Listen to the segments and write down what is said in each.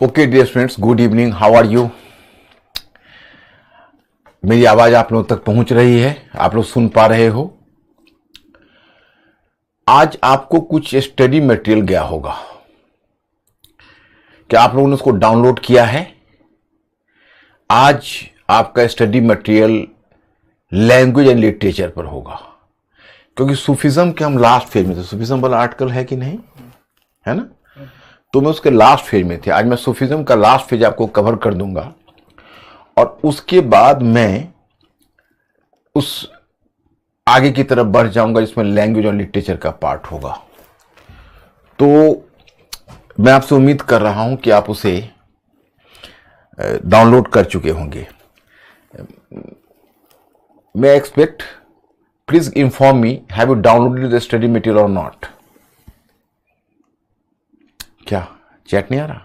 Okay dear students, good evening, how are you. मेरी आवाज आप लोगों तक पहुंच रही है, आप लोग सुन पा रहे हो। आज आपको कुछ स्टडी मटेरियल गया होगा, क्या आप लोगों ने उसको डाउनलोड किया है? आज आपका study material language and literature पर होगा, क्योंकि सूफिज्म के हम लास्ट फेज में थे। सूफिज्म वाला आर्टिकल है कि नहीं, है ना? तो मैं उसके लास्ट फेज में थे। आज मैं सूफिज्म का लास्ट फेज आपको कवर कर दूंगा और उसके बाद मैं उस आगे की तरफ बढ़ जाऊंगा जिसमें लैंग्वेज और लिटरेचर का पार्ट होगा। तो मैं आपसे उम्मीद कर रहा हूं कि आप उसे डाउनलोड कर चुके होंगे। मैं expect, please inform me, have you downloaded the study material और नॉट? क्या चैट नहीं आ रहा?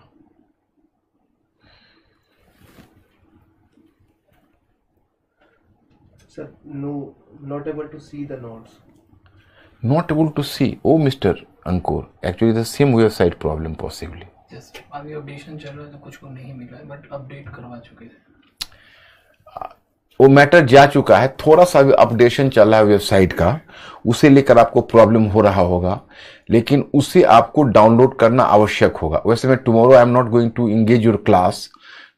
Sir, no, not able to see the notes. Not able to see? Oh, Mr. Ankur, actually the same website problem possibly. Just अभी updation चल रहा है तो कुछ को नहीं मिला है, बट अपडेट करवा चुके थे। वो मैटर जा चुका है, थोड़ा सा भी अपडेशन चल रहा है वेबसाइट का, उसे लेकर आपको प्रॉब्लम हो रहा होगा, लेकिन उसे आपको डाउनलोड करना आवश्यक होगा। वैसे मैं tomorrow I am not going to engage your class,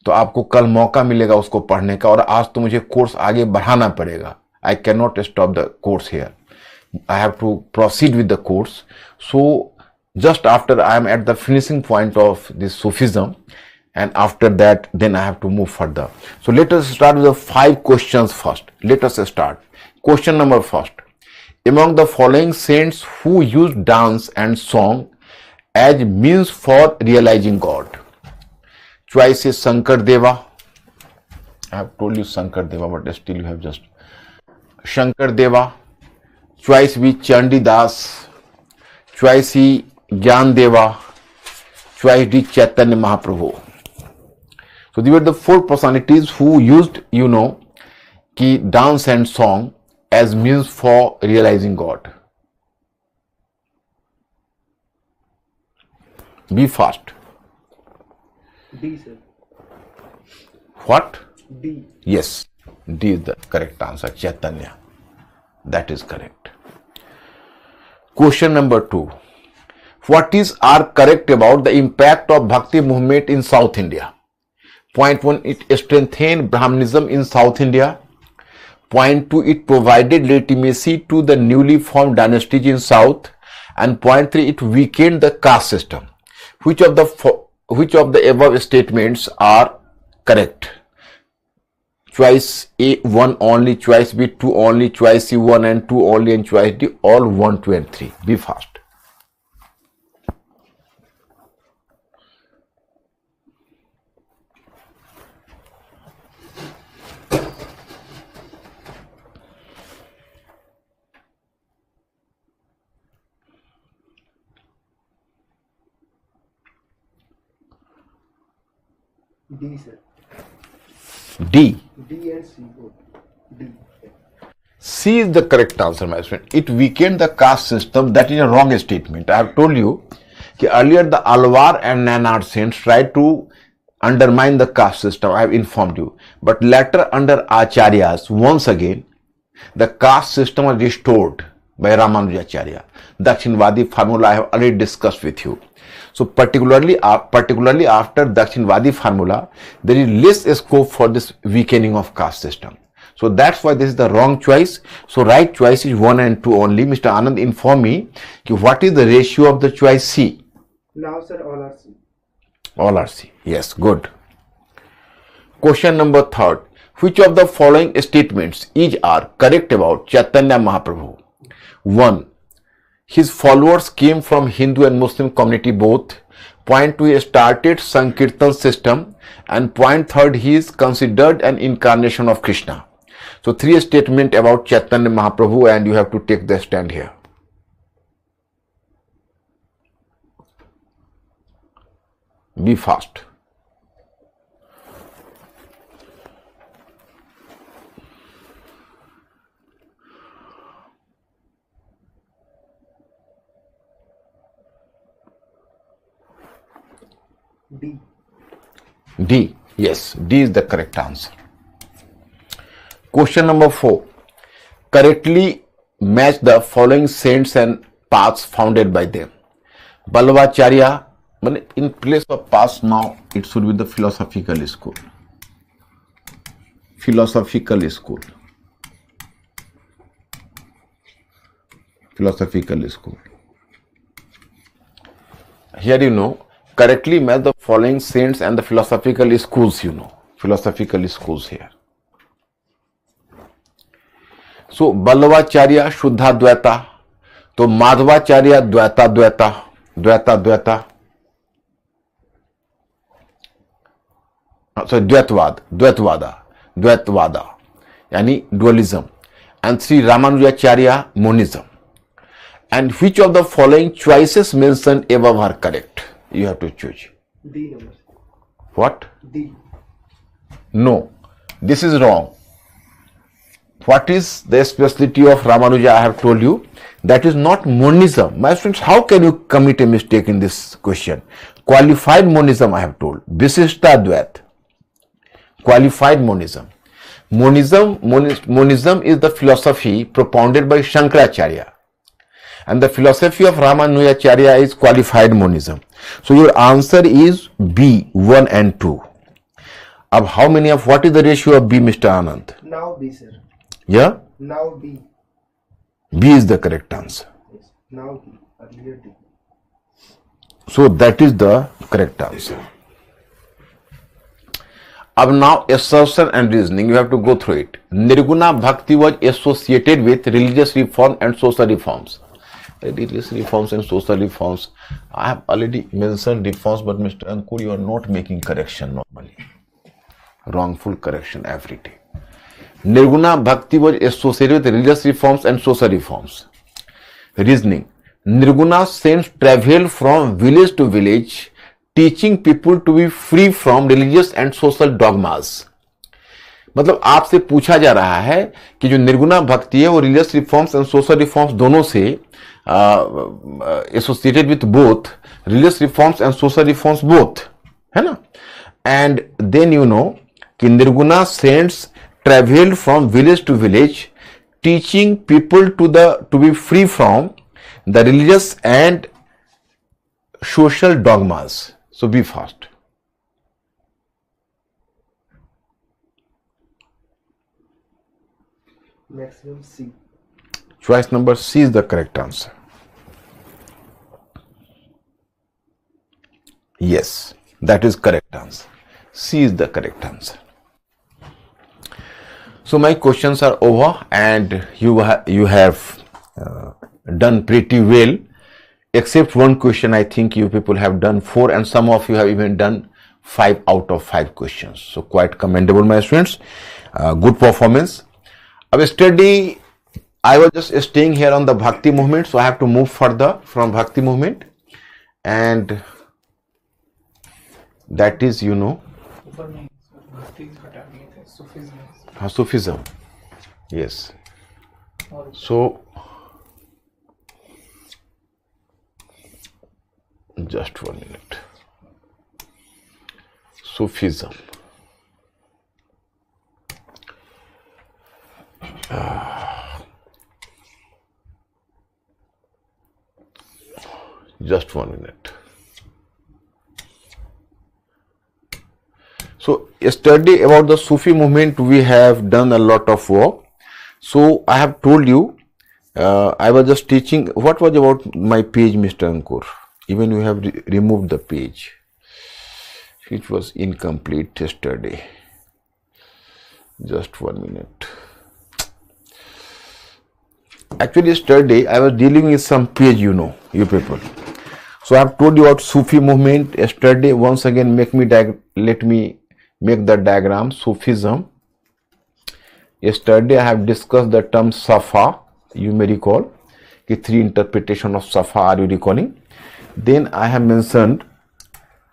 तो आपको कल मौका मिलेगा उसको पढ़ने का, और आज तो मुझे कोर्स आगे बढ़ाना पड़ेगा। I can not stop the course here, I have to proceed with the course. So just after I am at the finishing point of this Sufism, and after that then I have to move further. So let us start with the 5 questions first. Let us start. Question number first. Among the following saints who used dance and song as means for realizing God? Choice is Shankar Deva. I have told you Shankar Deva, but still you have just Shankar Deva. Choice B Chandidas, choice C Gyan Deva, choice D Chaitanya Mahaprabhu. So these were the 4 personalities who used, ki dance and song as means for realizing God. Be fast. D, sir. What? D. Yes, D is the correct answer. Chaitanya. That is correct. Question number 2. What is are correct about the impact of Bhakti movement in South India? Point 1, it strengthened Brahmanism in South India. Point 2, it provided legitimacy to the newly formed dynasties in South. And point 3, it weakened the caste system. Which of the above statements are correct? Choice A 1 only, choice B 2 only, choice C 1 and 2 only, and choice D all 1, 2 and 3. Be fast. D, sir. D. D and C both. D. C is the correct answer, my friend. It weakened the caste system. That is a wrong statement. I have told you that earlier the Alwar and Nanar saints tried to undermine the caste system. I have informed you. But later under Acharyas, once again, the caste system was restored by Ramanujacharya. Dakshinvadi formula I have already discussed with you. So particularly after Dakshinvadi formula, there is less scope for this weakening of caste system. So that's why this is the wrong choice. So right choice is 1 and 2 only. Mr. Anand, inform me what is the ratio of the choice C? Now, sir, all are C. All are C. Yes, good. Question number 3. Which of the following statements are correct about Chaitanya Mahaprabhu? 1. His followers came from Hindu and Muslim community both. Point 2, he started Sankirtan system. And point 3, he is considered an incarnation of Krishna. So 3 statements about Chaitanya Mahaprabhu, and you have to take the stand here. Be fast. D. D. Yes, D is the correct answer. Question number 4. Correctly match the following saints and paths founded by them. Balvacharya, in place of paths now, it should be the philosophical school. Philosophical school. Philosophical school. Here you know, correctly match the following saints and the philosophical schools, you know. Philosophical schools here. So, Balvacharya Shuddha Dvaita. तो माधवाचार्य द्वैता द्वैता द्वैता द्वैता द्वैतवाद द्वैतवादा द्वैतवादा यानी dualism. And Sri Ramanujacarya monism. And which of the following choices mentioned above are correct? You have to choose. D number. What? D. No, this is wrong. What is the specialty of Ramanuja? I have told you. That is not monism. My students, how can you commit a mistake in this question? Qualified monism, I have told. Visishta Dvait. Qualified monism. Monism is the philosophy propounded by Shankaracharya. And the philosophy of Ramanujacharya is qualified monism. So your answer is B, 1 and 2. Ab how many of, what is the ratio of B, Mr. Anand? Now B, sir. Yeah? Now B. B is the correct answer. Yes. Now B. Earlier D. So that is the correct answer. अब now assertion and reasoning, you have to go through it. Nirguna Bhakti was associated with religious reform and social reforms. Religious reforms and social reforms. I have already mentioned reforms, but Mr. Ankur, you are not making correction normally. Wrongful correction every day. Nirguna Bhakti was associated with religious reforms and social reforms. Reasoning. Nirguna saints traveled from village to village, teaching people to be free from religious and social dogmas. मतलब आपसे पूछा जा रहा है कि जो निर्गुणा भक्ति है वो religious reforms and social reforms दोनों से associated with both religious reforms and social reforms both, है ना. एंड देन यू नो कि Nirguna cents traveled from village to village, teaching people to be free from the religious and social dogmas. So be fast. Maximum C. Choice number C is the correct answer. Yes, that is correct answer. C is the correct answer. So my questions are over, and you have done pretty well, except one question. I think you people have done 4, and some of you have even done 5 out of 5 questions. So quite commendable, my students. Good performance. Yesterday I was just staying here on the Bhakti movement, so I have to move further from Bhakti movement, and that is, you know, ऊपर नहीं भक्ति हटा दिए थे Sufism Sufism. Yes. और So just 1 minute. Sufism. Just 1 minute. So yesterday about the Sufi movement we have done a lot of work. So I have told you, I was just teaching. What was about my page, Mr. Ankur? Even you have removed the page, which was incomplete yesterday. Just 1 minute. Actually yesterday I was dealing with some page, you know, you people. So I have told you about Sufi movement yesterday. Once again, let me make the diagram. Sufism. Yesterday I have discussed the term Safa. You may recall the 3 interpretation of Safa. Are you recalling? Then I have mentioned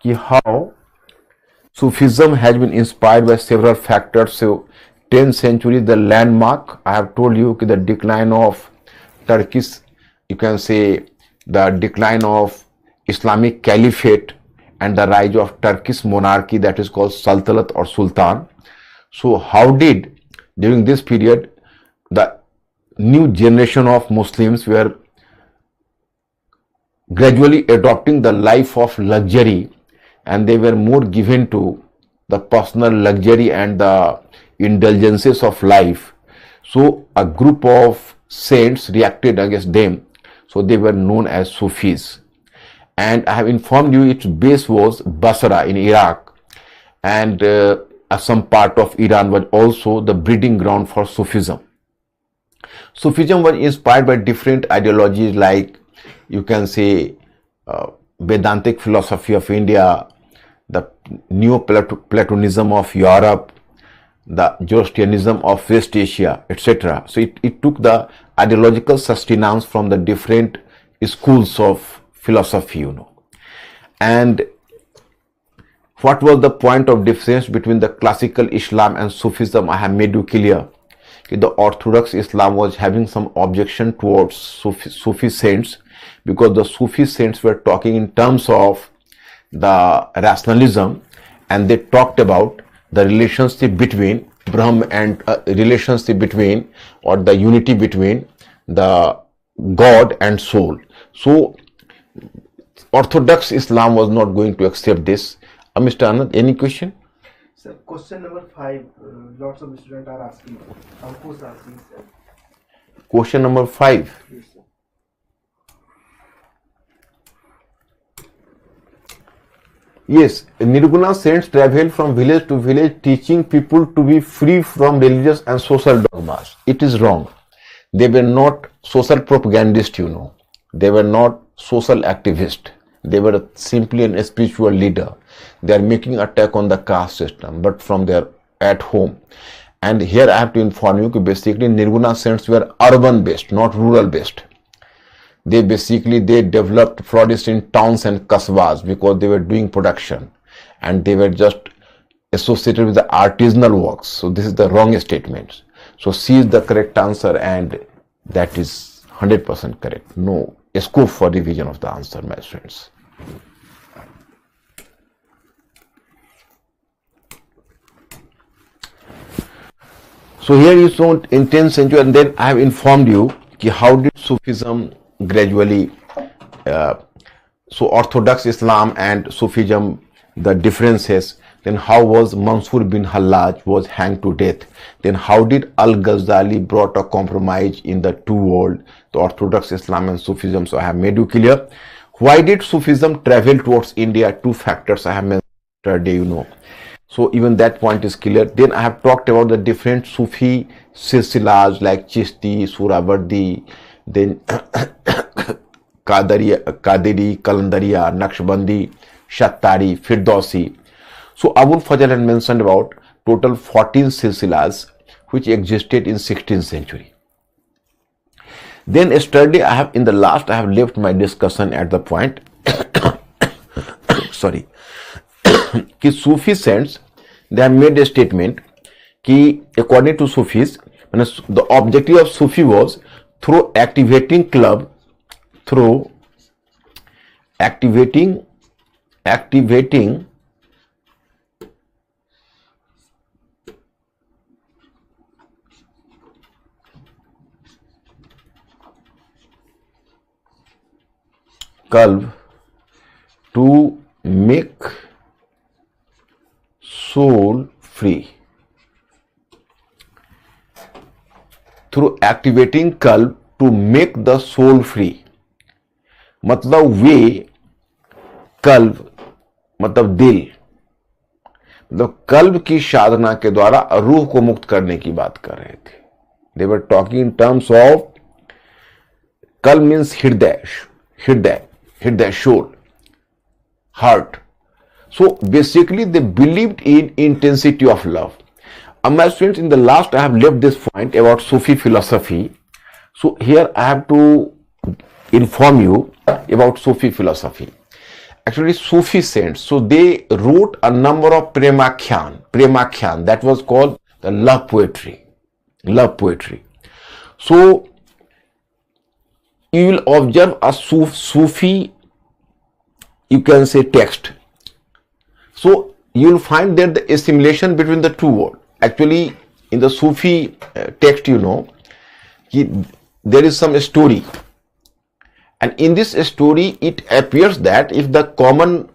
how Sufism has been inspired by several factors. So 10th century, the landmark. I have told you the decline of Turkish, you can say the decline of Islamic Caliphate and the rise of Turkish monarchy, that is called Sultanate or Sultan. So how did, during this period, the new generation of Muslims were gradually adopting the life of luxury, and they were more given to the personal luxury and the indulgences of life. So a group of saints reacted against them. So they were known as Sufis. And I have informed you its base was Basra in Iraq, and some part of Iran was also the breeding ground for Sufism. Sufism was inspired by different ideologies, like you can say Vedantic philosophy of India, the Neo-Platonism of Europe, the Zoroastrianism of West Asia, etc. So it took the ideological sustenance from the different schools of philosophy, And what was the point of difference between the classical Islam and Sufism? I have made you clear. The Orthodox Islam was having some objection towards Sufi saints, because the Sufi saints were talking in terms of the rationalism, and they talked about the relationship between Brahm and relationship between, or the unity between the God and soul. So Orthodox Islam was not going to accept this. Mr. Anand, any question? Sir, question number 5. Lots of students are asking. Ankush asking, sir. Question number 5. Yes, sir. Yes, Nirguna saints travel from village to village teaching people to be free from religious and social dogmas. It is wrong. They were not social propagandists, They were not social activists. They were simply a spiritual leader. They are making attack on the caste system, but from their at home. And here I have to inform you that basically Nirguna saints were urban based, not rural based. They developed products in towns and kasbahs because they were doing production, and they were just associated with the artisanal works. So this is the wrong statement. So C is the correct answer, and that is 100% correct. No scope for revision of the answer, my friends. So here you saw in 10th century, and then I have informed you how did Sufism gradually, so Orthodox Islam and Sufism, the differences. Then how was Mansur bin Hallaj was hanged to death? Then how did Al-Ghazali brought a compromise in the two world, the Orthodox Islam and Sufism? So I have made you clear. Why did Sufism travel towards India? Two factors I have mentioned yesterday, So even that point is clear. Then I have talked about the different Sufi silsilas like Chishti, Surabardi, then Qadiri, Kalandariya, Naqshbandi, Shattari, Firdausi. So Abul Fazl had mentioned about total 14 silsilas which existed in 16th century. Then yesterday I have left my discussion at the point sorry कि Sufi saints, they have made a statement कि according to Sufis, the objective of Sufi was through activating club to make soul free. Through activating qalb to make the soul free. मतलब वे कल्ब मतलब दिल, मतलब कल्ब की साधना के द्वारा रूह को मुक्त करने की बात कर रहे थे. They were talking in terms of qalb means hृदय, soul, heart. So basically they believed in intensity of love. My students, in the last I have left this point about Sufi philosophy. So here I have to inform you about Sufi philosophy. Actually Sufi saints, so they wrote a number of premakhyan, that was called the love poetry. So you will observe a Sufi, you can say text, So you'll find that the assimilation between the two words. Actually, in the Sufi text, there is some story, and in this story, it appears that if the common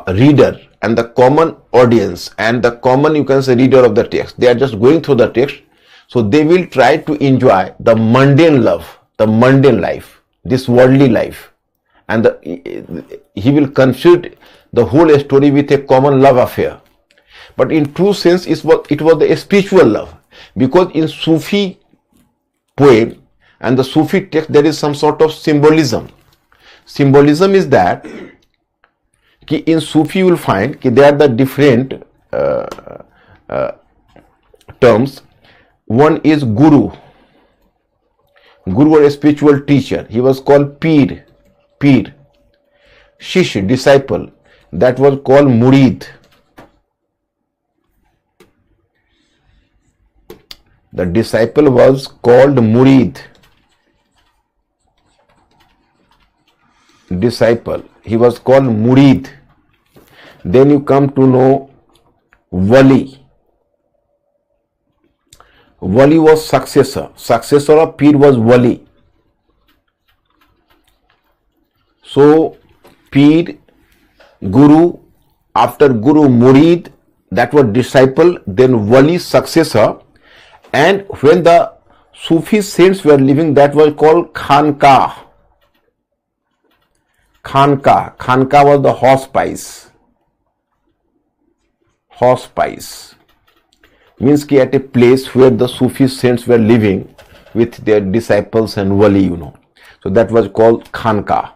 reader and the common audience and the common, you can say, reader of the text, they are just going through the text, so they will try to enjoy the mundane love, the mundane life, this worldly life, and he will consider the whole story with a common love affair. But in true sense, it was the spiritual love, because in Sufi poem and the Sufi text there is some sort of symbolism. Symbolism is that in Sufi you will find there are the different terms. One is Guru. Guru or a spiritual teacher. He was called Peer. Shish, disciple. That was called Murid. The disciple was called Murid. Disciple. He was called Murid. Then you come to know Wali. Wali was successor. Successor of Peer was Wali. So Peer, Guru, after Guru Murid, that was disciple, then Wali, successor. And when the Sufi saints were living, that was called Khanka. Khanka was the hospice. Hospice means कि at a place where the Sufi saints were living with their disciples and wali, So that was called Khanka.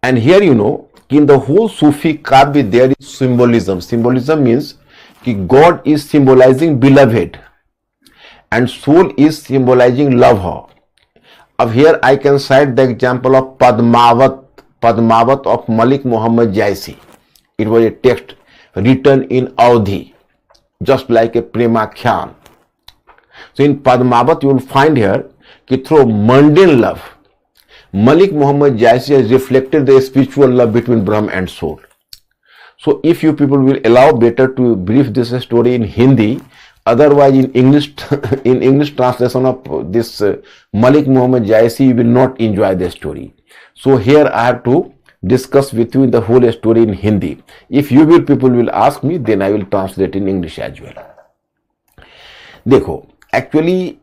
And here, in the whole Sufi Kavya there is symbolism. Symbolism means कि God is symbolizing beloved and soul is symbolizing lover. अब here I can cite the example of Padmavat of Malik Muhammad Jaisi. It was a text written in Audhi, just like a Premakhyan. So in Padmavat you will find here that through mundane love, Malik Muhammad Jaisi has reflected the spiritual love between Brahm and soul. So if you people will allow, better to brief this story in Hindi. Otherwise, in English translation of this Malik Muhammad Jaisi, you will not enjoy the story. So here I have to discuss with you the whole story in Hindi. If you people will ask me, then I will translate in English as well. देखो, actually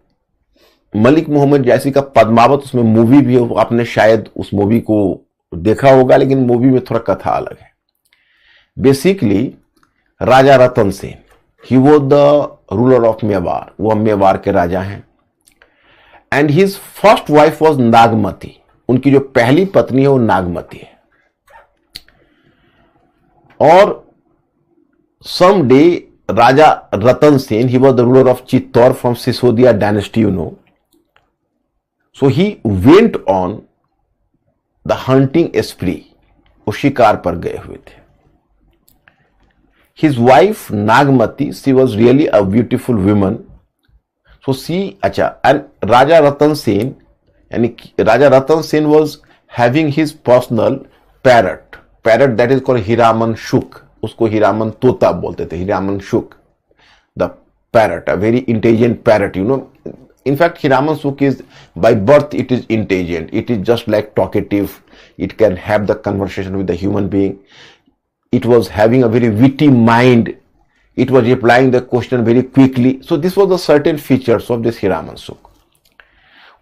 Malik Mohammad जैसी का पद्मावत, उसमें movie भी है, आपने शायद उस movie को देखा होगा, लेकिन मूवी में थोड़ा कथा अलग है. Basically Raja Ratan Sen, he was the ruler of Mewar, वो मेवाड़ के राजा हैं. And his first wife was Nagmati, उनकी जो पहली पत्नी है वो नागमती है. और some day Raja Ratan Sen, he was the ruler of Chittor from Sisodia dynasty, so he went on the hunting spree, वो शिकार पर गए हुए थे. His wife Nagmati, she was really a beautiful woman. So and Raja Ratan Sen, was having his personal parrot that is called Hiraman Shuk. Usko Hiraman Tota bolte the, Hiraman Shuk, the parrot, a very intelligent parrot. In fact, Hiraman Shuk is by birth it is intelligent. It is just like talkative. It can have the conversation with the human being. It was having a very witty mind. It was replying the question very quickly. So this was the certain features of this Hiraman Shuk.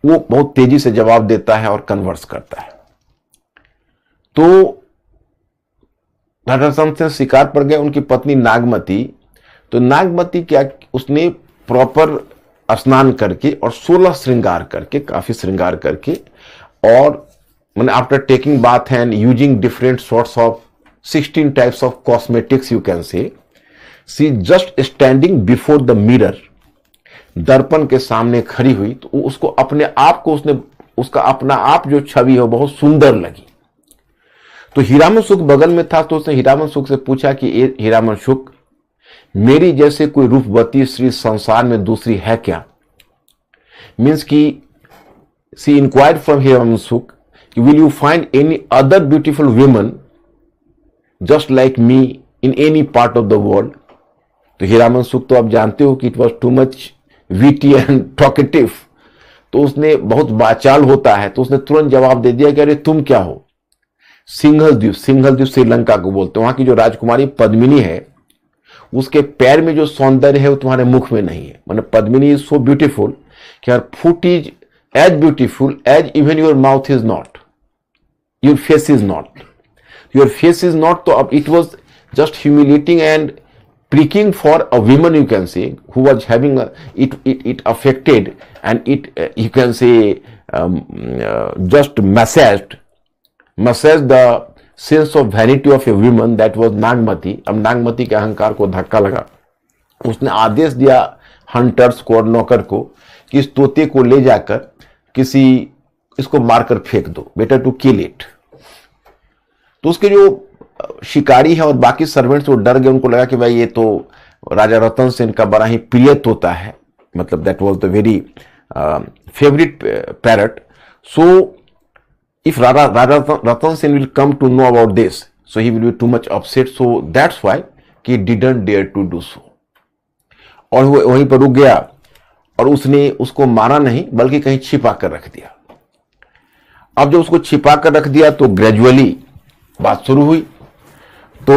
वो बहुत तेजी से जवाब देता है और converse करता है. तो राजा से शिकार पर गए, उनकी पत्नी नागमती. तो नागमती क्या, उसने प्रॉपर स्नान करके और 16 श्रृंगार करके, काफी श्रृंगार करके, और मैंने after taking bath and using different sorts of 16 types of cosmetics, you can say, she just standing before the mirror, दर्पण के सामने खड़ी हुई. तो उसको अपने आप को, उसका अपना आप जो छवि है बहुत सुंदर लगी. तो हीरामन शुक बगल में था. तो उसने हीरामन शुक से पूछा कि हीरामन शुक, मेरी जैसे कोई रूपवती स्त्री संसार में दूसरी है क्या? मीन्स की she inquired from Hiraman Shuk, will you find any other beautiful woman just like me in any part of the world. तो हीरामन सुख तो आप जानते हो कि it was too much witty and talkative, तो उसने बहुत बाचाल होता है, तो उसने तुरंत जवाब दे दिया कि अरे तुम क्या हो। सिंघल द्वीप श्रीलंका को बोलते हैं, वहां की जो राजकुमारी पद्मिनी है उसके पैर में जो सौंदर्य है वो तुम्हारे मुख में नहीं है। मतलब पद्मिनी इज सो ब्यूटीफुल कि her foot is as beautiful as even your mouth is not, your face is not, your face is not. तो अब it was just humiliating and pricking for a woman, you can say, who was having it affected, and it you can say just massaged the sense of vanity of a woman, that was Nagmati. अब नागमती के अहंकार को धक्का लगा, उसने आदेश दिया hunters को और नौकर को कि इस तोते को ले जाकर इसको मारकर फेंक दो, बेटर टू किल इट। तो उसके जो शिकारी है और बाकी सर्वेंट्स वो डर गए, उनको लगा कि भाई ये तो राजा रतन सेन का बड़ा ही प्रिय तोता है, मतलब that was the very favourite parrot. So if Raja Ratan Sen will come to know about this, so he will be too much upset, so that's why he didn't dare to do so. और वो वहीं पर रुक गया और उसने उसको मारा नहीं बल्कि कहीं छिपा कर रख दिया। अब जब उसको छिपा कर रख दिया तो ग्रेजुअली बात शुरू हुई। तो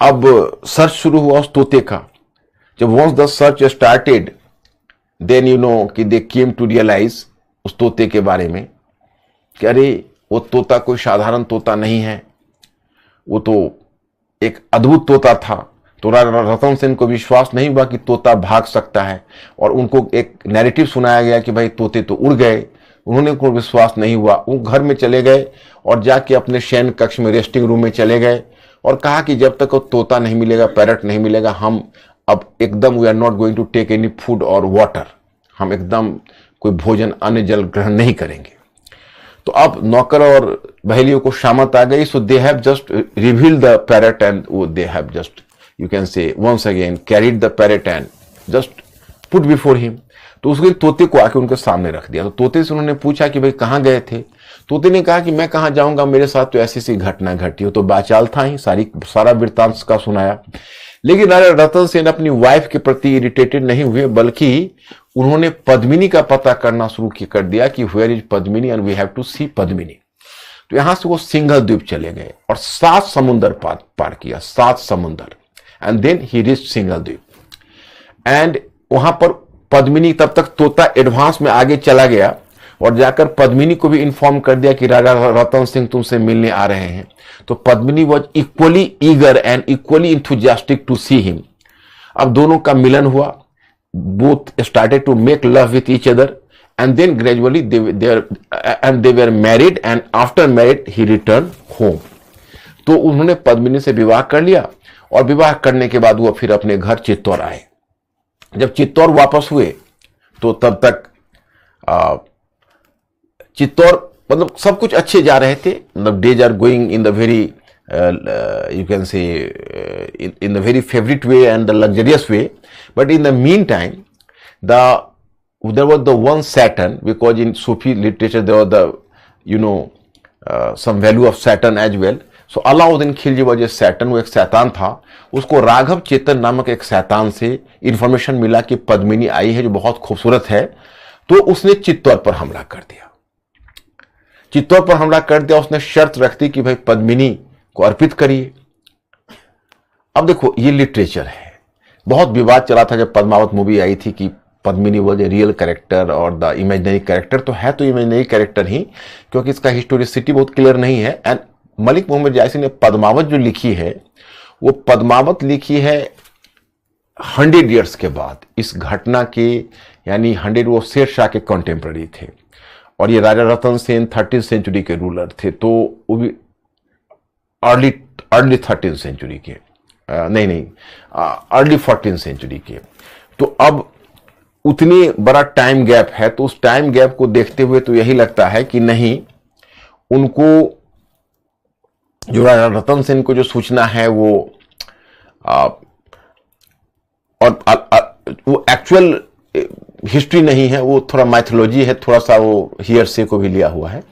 अब सर्च शुरू हुआ उस तोते का। जब once the search started then you know कि दे केम टू रियलाइज उस तोते के बारे में कि अरे वो तोता कोई साधारण तोता नहीं है, वो तो एक अद्भुत तोता था। तो राजा रतन सेन को विश्वास नहीं हुआ कि तोता भाग सकता है, और उनको एक नैरेटिव सुनाया गया कि भाई तोते तो उड़ गए। उन्होंने को विश्वास नहीं हुआ, वो घर में चले गए और जाके अपने शयन कक्ष में रेस्टिंग रूम में चले गए और कहा कि जब तक वो तोता नहीं मिलेगा, पैरट नहीं मिलेगा, हम अब एकदम we are not going to take any food और वाटर, हम एकदम कोई भोजन अन्न जल ग्रहण नहीं करेंगे। तो अब नौकर और बहेलियों को शामत आ गई, so they have just reveal the parrot and they have just you can say once again carried the parrot and just put before him. तो उसके तोते को आके उनके सामने रख दिया। तो तोते से उन्होंने पूछा कि भाई कहाँ गए थे। तोते ने कहा कि मैं कहाँ जाऊंगा, मेरे साथ तो ऐसी सी घटना घटी हो। तो बाचाल था ही, सारा वृत्तांत का सुनाया। लेकिन राजा रतन सेन अपनी वाइफ के प्रति इरिटेटेड नहीं हुए, बल्कि उन्होंने पद्मिनी का पता करना शुरू कर दिया कि where is Padmini and we have to see Padmini. तो यहां से वो सिंघल द्वीप चले गए और 7 समुंदर पार किया, 7 समुंदर, and then he reached Singhal Dweep. And वहां पर पद्मिनी, तब तक तोता एडवांस में आगे चला गया और जाकर पद्मिनी को भी इन्फॉर्म कर दिया कि राजा रतन सिंह तुमसे मिलने आ रहे हैं। तो Padmini was equally eager and equally enthusiastic to see him. अब दोनों का मिलन हुआ, both started to make love with each other and then gradually they were married and after married he return home. तो उन्होंने पद्मिनी से विवाह कर लिया और विवाह करने के बाद वो फिर अपने घर चित्तौड़ आए। जब चित्तौड़ वापस हुए तो तब तक चित्तौड़ मतलब सब कुछ अच्छे जा रहे थे, मतलब days are going in the very you can say in the very favorite way and the luxurious way, but in the meantime there was the one Saturn, because in Sufi literature there was the some value of Saturn as well. So Alauddin Khilji was a Saturn, वो एक शैतान था। उसको राघव चेतन नामक एक शैतान से information मिला कि पद्मिनी आई है जो बहुत खूबसूरत है, तो उसने चित्तौड़ पर हमला कर दिया। चित्तौड़ पर हमला कर दिया, उसने शर्त रख दी कि भाई पद्मिनी को अर्पित करिए। अब देखो ये लिटरेचर है, बहुत विवाद चला था जब पद्मावत मूवी आई थी कि Padmini was a real character और द इमेजिनरी कैरेक्टर। तो है तो इमेजिनरी कैरेक्टर ही, क्योंकि इसका हिस्टोरिसिटी बहुत क्लियर नहीं है। एंड मलिक मोहम्मद जायसी ने पद्मावत जो लिखी है वो पद्मावत लिखी है 100 ईयर्स के बाद इस घटना के, यानी 100 वो शेर शाह के कंटेम्प्रेरी थे और ये राजा रतन सेन 13th सेंचुरी के रूलर थे। तो वो भी अर्ली 13th सेंचुरी के, नहीं अर्ली 14th सेंचुरी के। तो अब उतनी बड़ा टाइम गैप है, तो उस टाइम गैप को देखते हुए तो यही लगता है कि नहीं, उनको जो राजा रतन सेन को जो सूचना है वो वो एक्चुअल हिस्ट्री नहीं है, वो थोड़ा माइथोलॉजी है, थोड़ा सा वो हियर से को भी लिया हुआ है।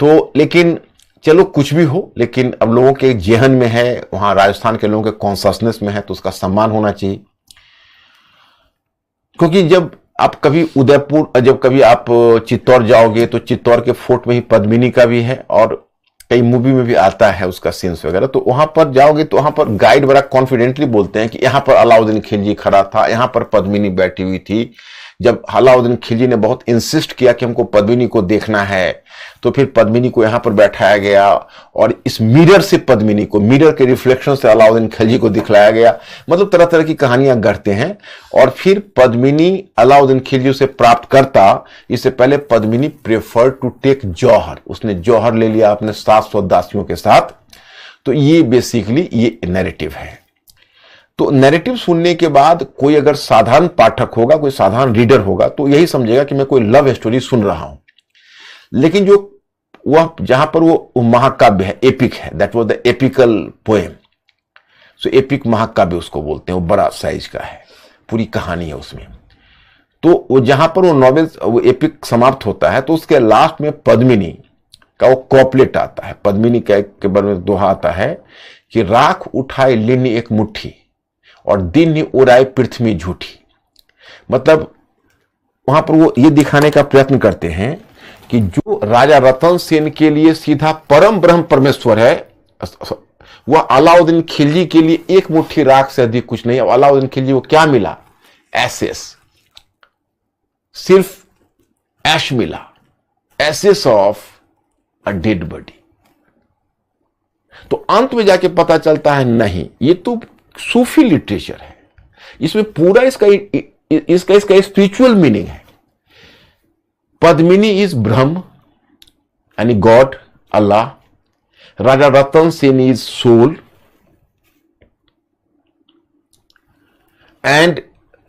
तो लेकिन चलो कुछ भी हो, लेकिन अब लोगों के जेहन में है, वहां राजस्थान के लोगों के कॉन्शसनेस में है, तो उसका सम्मान होना चाहिए। क्योंकि जब आप कभी उदयपुर, जब कभी आप चित्तौड़ जाओगे तो चित्तौड़ के फोर्ट में ही पद्मिनी का भी है, और कई मूवी में भी आता है उसका सीन्स वगैरह। तो वहां पर जाओगे तो वहां पर गाइड बड़ा कॉन्फिडेंटली बोलते हैं कि यहां पर अलाउद्दीन खिलजी खड़ा था, यहां पर पद्मिनी बैठी हुई थी। जब अलाउद्दीन खिलजी ने बहुत इंसिस्ट किया कि हमको पद्मिनी को देखना है, तो फिर पद्मिनी को यहां पर बैठाया गया, और इस मिरर से पद्मिनी को, मिरर के रिफ्लेक्शन से अलाउद्दीन खिलजी को दिखलाया गया। मतलब तरह तरह की कहानियां गढ़ते हैं। और फिर पद्मिनी अलाउद्दीन खिलजी से प्राप्त करता, इससे पहले पद्मिनी प्रेफर टू टेक जौहर, उसने जौहर ले लिया अपने 700 दासियों के साथ। तो ये बेसिकली ये नैरेटिव है। तो नैरेटिव सुनने के बाद कोई अगर साधारण पाठक होगा, कोई साधारण रीडर होगा, तो यही समझेगा कि मैं कोई लव स्टोरी सुन रहा हूं। लेकिन जो वह जहां पर वो महाकाव्य है, एपिक है, that was the apical poem. So epic महाकाव्य उसको बोलते हैं, वो बड़ा साइज का है, पूरी कहानी है उसमें। तो वो जहां पर वो नॉवेल, वो एपिक समाप्त होता है, तो उसके लास्ट में पद्मिनी का वो कॉपलेट आता है। पद्मिनी के बारे में दोहा आता है कि राख उठाए लिन्नी एक मुट्ठी, और दिन ही उड़ाए पृथ्वी झूठी। मतलब वहां पर वो ये दिखाने का प्रयत्न करते हैं कि जो राजा रतन सेन के लिए सीधा परम ब्रह्म परमेश्वर है, वह अलाउद्दीन खिलजी के लिए एक मुट्ठी राख से अधिक कुछ नहीं है। अलाउद्दीन खिलजी को क्या मिला? एसेस, सिर्फ ऐश मिला, ashes of a dead body. तो अंत में जाके पता चलता है नहीं, ये तो सूफी लिटरेचर है, इसमें पूरा इसका स्पिरिचुअल मीनिंग है। पद्मिनी इज ब्रह्म यानी God, Allah. Raja Ratan Sen is soul, and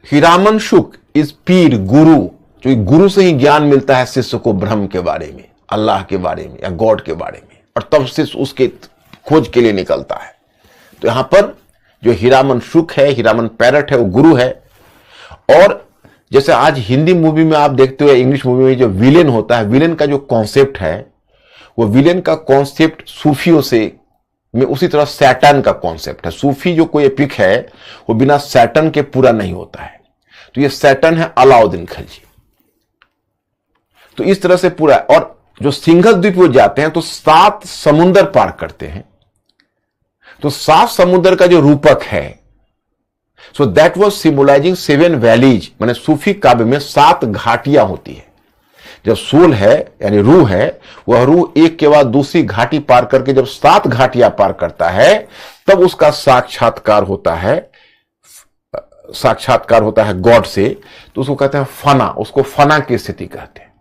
Hiraman Shuk is pir, guru. जो गुरु से ही ज्ञान मिलता है शिष्य को ब्रह्म के बारे में, अल्लाह के बारे में या गॉड के बारे में, और तब शिष्य उसके खोज के लिए निकलता है। तो यहां पर जो हीरामन शुक है, हीरामन पैरट है, वो गुरु है। और जैसे आज हिंदी मूवी में आप देखते हो, इंग्लिश मूवी में जो विलेन होता है, विलेन का जो कॉन्सेप्ट है, वो विलेन का कॉन्सेप्ट सूफियों से में उसी तरह सैटन का कॉन्सेप्ट है। सूफी जो कोई एपिक है, वो बिना सैटन के पूरा नहीं होता है। तो ये सैटन है अलाउद्दीन खिलजी। तो इस तरह से पूरा। और जो सिंघल द्वीप वो जाते हैं तो 7 समुंदर पार करते हैं। तो 7 समुद्र का जो रूपक है, so that was symbolising 7 valleys. माने सूफी काव्य में 7 घाटियां होती है। जब सोल है यानी रूह है, वह रूह एक के बाद दूसरी घाटी पार करके जब 7 घाटियां पार करता है, तब उसका साक्षात्कार होता है गॉड से। तो उसको कहते हैं फना, उसको फना की स्थिति कहते हैं।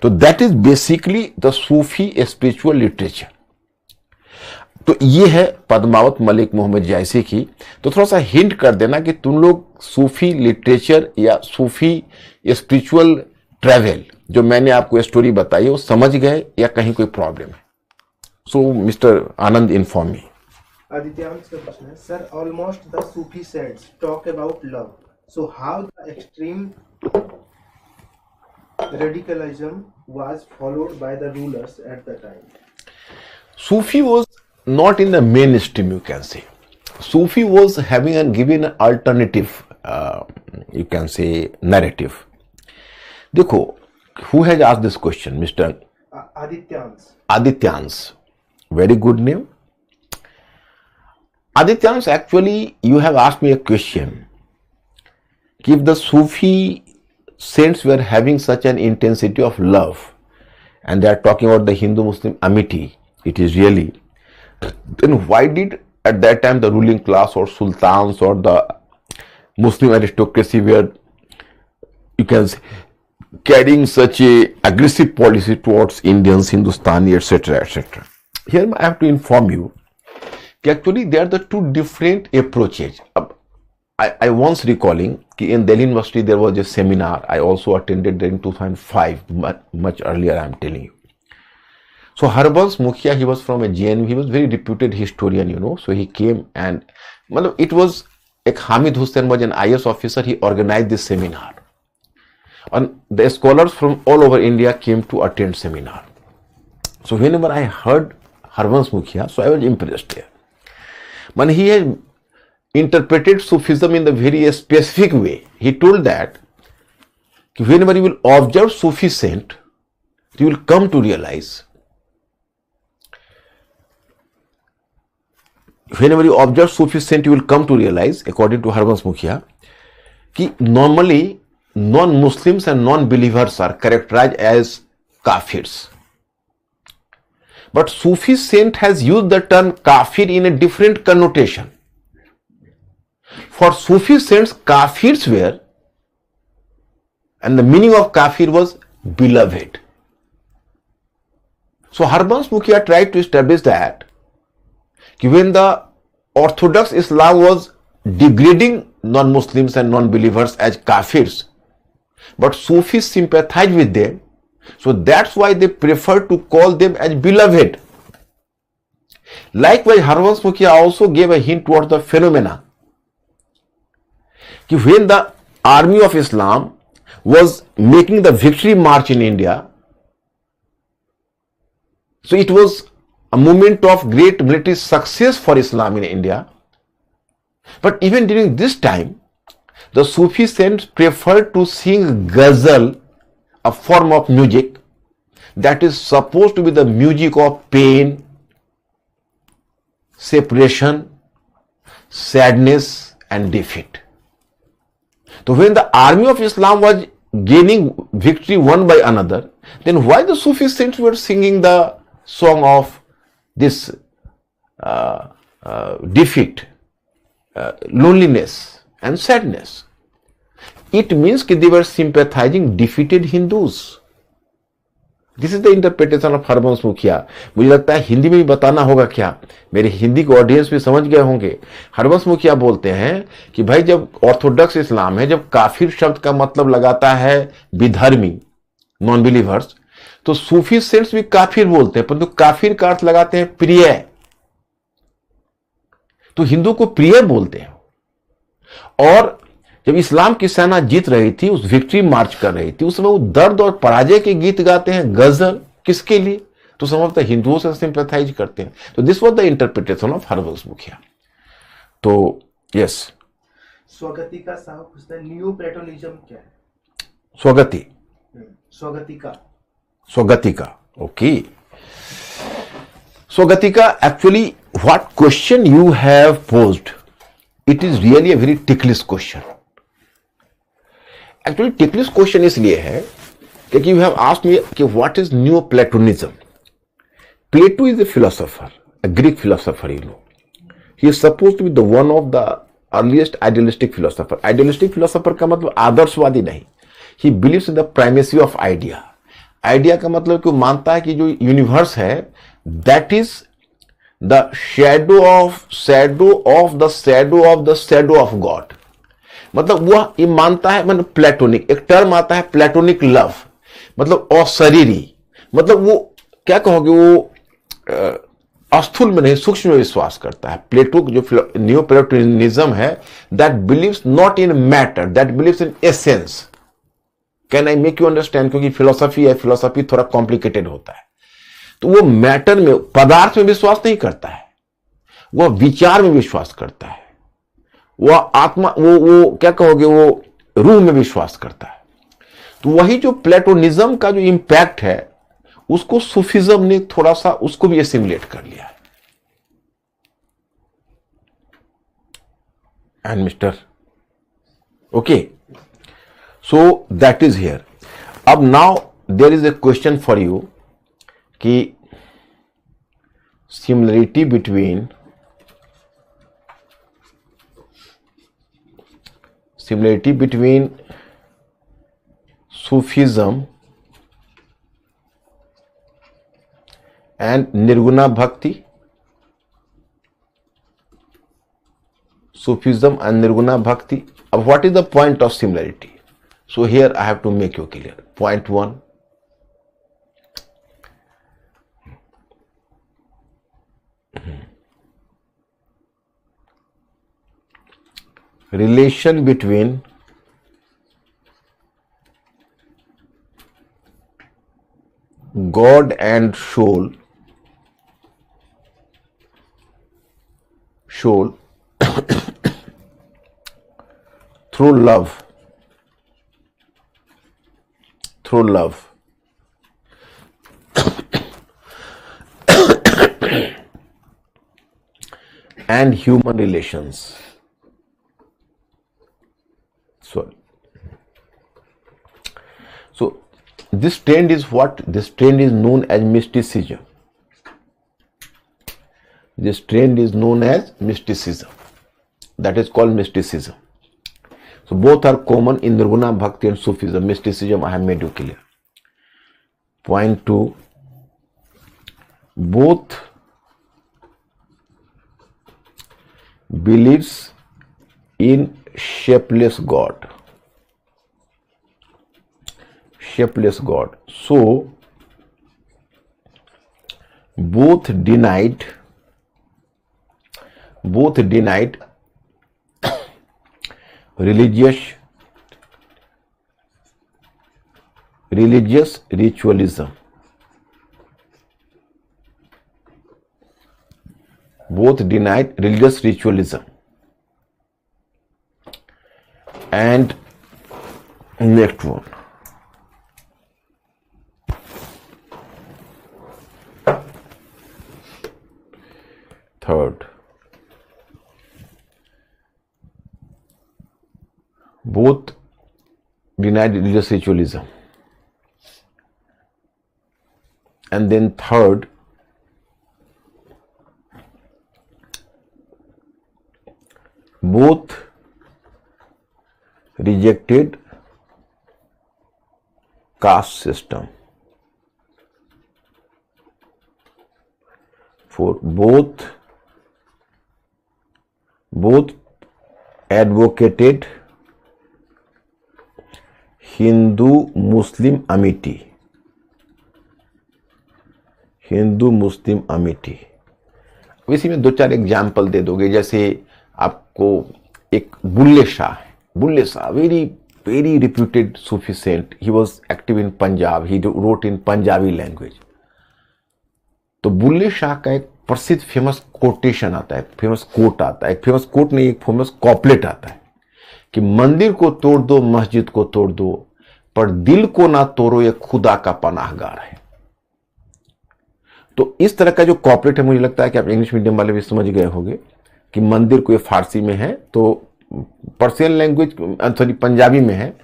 तो that is basically the Sufi spiritual literature. तो ये है पद्मावत मलिक मोहम्मद जायसी की। तो थोड़ा सा हिंट कर देना कि तुम लोग सूफी लिटरेचर या सूफी स्पिरिचुअल ट्रैवल जो मैंने आपको स्टोरी बताई वो समझ गए या कहीं कोई प्रॉब्लम है? सो मिस्टर आनंद इन्फॉर्म मी। आदित्यांश का प्रश्न है, sir almost the Sufi cents talk about love, so how the extreme radicalism was followed by the rulers at the time? Sufi was not in the mainstream, you can say. Sufi was having and giving an alternative, you can say, narrative. देखो, who has asked this question, Mr. Adityansh. Adityansh, very good name. Adityansh, actually, you have asked me a question. If the Sufi saints were having such an intensity of love, and they are talking about the Hindu-Muslim amity, it is really, then why did at that time the ruling class or sultans or the Muslim aristocracy were, you can say, carrying such a aggressive policy towards Indians, Hindustani, etc., etc. Here I have to inform you that actually they are the 2 different approaches. I once recalling that in Delhi University there was a seminar I also attended in 2005, much earlier I am telling you. So Harbans Mukhia, he was from a JNU, he was very reputed historian, you know, so he came and it was like Hamid Hussain was an IS officer, he organized this seminar. And the scholars from all over India came to attend seminar. So whenever I heard Harvansh Mukhia, so I was impressed here. When he had interpreted Sufism in the very specific way, he told that whenever you will observe Sufi saint, you will come to realize, whenever you observe Sufi saint, you will come to realize, according to Harvansh Mukhia, that normally non-Muslims and non-believers are characterized as kafirs. But Sufi saint has used the term kafir in a different connotation. For Sufi saints, kafirs were, and the meaning of kafir was beloved. So Harvansh Mukhia tried to establish that when the Orthodox Islam was degrading non-Muslims and non-believers as kafirs, but Sufis sympathize with them, so that's why they prefer to call them as beloved. Likewise, Harvansh Mukhia also gave a hint towards the phenomena. When the army of Islam was making the victory march in India, so it was a moment of great military success for Islam in India. But even during this time, the Sufi saints preferred to sing ghazal, a form of music that is supposed to be the music of pain, separation, sadness and defeat. So when the army of Islam was gaining victory one by another, then why the Sufi saints were singing the song of this defeat, loneliness and sadness? It means that they were sympathizing defeated Hindus. This is the interpretation of Harvansh Mukhia. मुझे लगता है हिंदी में भी बताना होगा क्या, मेरे हिंदी के ऑडियंस भी समझ गए होंगे. हरवंश मुखिया बोलते हैं कि भाई जब ऑर्थोडॉक्स इस्लाम है, जब काफिर शब्द का मतलब लगाता है विधर्मी, नॉन बिलीवर्स, तो सूफी सेंट्स भी काफिर बोलते हैं, परंतु काफिर का अर्थ लगाते हैं प्रिय. तो हिंदू को प्रिय बोलते हैं. और जब इस्लाम की सेना जीत रही थी, उस विक्ट्री मार्च कर रही थी, उस समय वो दर्द और पराजय के गीत गाते हैं, गजल. किसके लिए? तो संभवतः हिंदुओं से सिंपैथाइज करते हैं. तो this was the interpretation of Harbans Mukhia. तो यस, स्वगतिका साहब पूछते हैं न्यू प्लेटोनिज्म क्या है? Swagati, Swagatika, Swagatika, okay. Swagatika, actually what question you have posed, it is really a very ticklish question. Actually ticklish question इसलिए है क्योंकि यू हैव आस्क्ड मी कि what is new Platonism. Plato is a philosopher, a Greek philosopher, you know. He is supposed to be the one of the earliest idealistic philosopher. Idealistic philosopher का मतलब आदर्शवादी नहीं. He believes in the primacy of idea. Idea का मतलब कि वो मानता है कि जो यूनिवर्स है, that is the shadow of God. मतलब वह ये मानता है, मतलब प्लेटोनिक, एक टर्म आता है प्लेटोनिक लव, मतलब अशरीरी, मतलब वो क्या कहोगे, वो स्थूल में नहीं सूक्ष्म में विश्वास करता है. प्लेटो जो न्यू प्लेटोनिज्म है, that believes not in matter, that believes in essence. Can I make you understand? क्योंकि फिलोसफी है, फिलोसफी थोड़ा कॉम्प्लिकेटेड होता है. तो वो मैटर में, पदार्थ में विश्वास नहीं करता है, वह विचार में विश्वास करता है, वह आत्मा, वो क्या कहोगे, वो रूह में विश्वास करता है. तो वही जो प्लेटोनिज्म का जो इंपैक्ट है, उसको सूफिज्म ने थोड़ा सा उसको भी एसिमुलेट कर लिया है. And mister, okay, so that is here. अब now there is a question for you कि similarity between Sufism and Nirguna Bhakti, Sufism and Nirguna Bhakti. What is the point of similarity? So here I have to make you clear. Point 1. Relation between God and soul through love and human relations. Sorry. So this trend is what? This trend is known as mysticism. This trend is known as mysticism. That is called mysticism. So both are common in Nirguna Bhakti and Sufism. Mysticism I have made you clear. Point 2. Both believes in shapeless God. Shapeless God. So both denied religious ritualism. Both denied religious ritualism. And next one. Third. Both denied religious ritualism. And then third, both rejected caste system. For both advocated Hindu-Muslim amity. Hindu-Muslim amity. इसी में 2-4 example दे दोगे, जैसे आपको एक Bulleh Shah very very reputed Sufi saint, he was active in Punjab, he wrote in Punjabi language. तो बुल्ले शाह का एक प्रसिद्ध फेमस कोटेशन आता है, फेमस कोट आता है, एक फेमस कोट नहीं, एक फेमस कॉपलेट आता है कि मंदिर को तोड़ दो, मस्जिद को तोड़ दो, पर दिल को ना तोड़ो, ये खुदा का पनाहगार है। तो इस तरह का जो कॉपलेट है, मुझे लगता है कि आप इंग्लिश मीडियम वाले भी समझ गए होंगे कि मंदिर को, ये फारसी में है, तो पर्शियन लैंग्वेज सॉरी पंजाबी में है,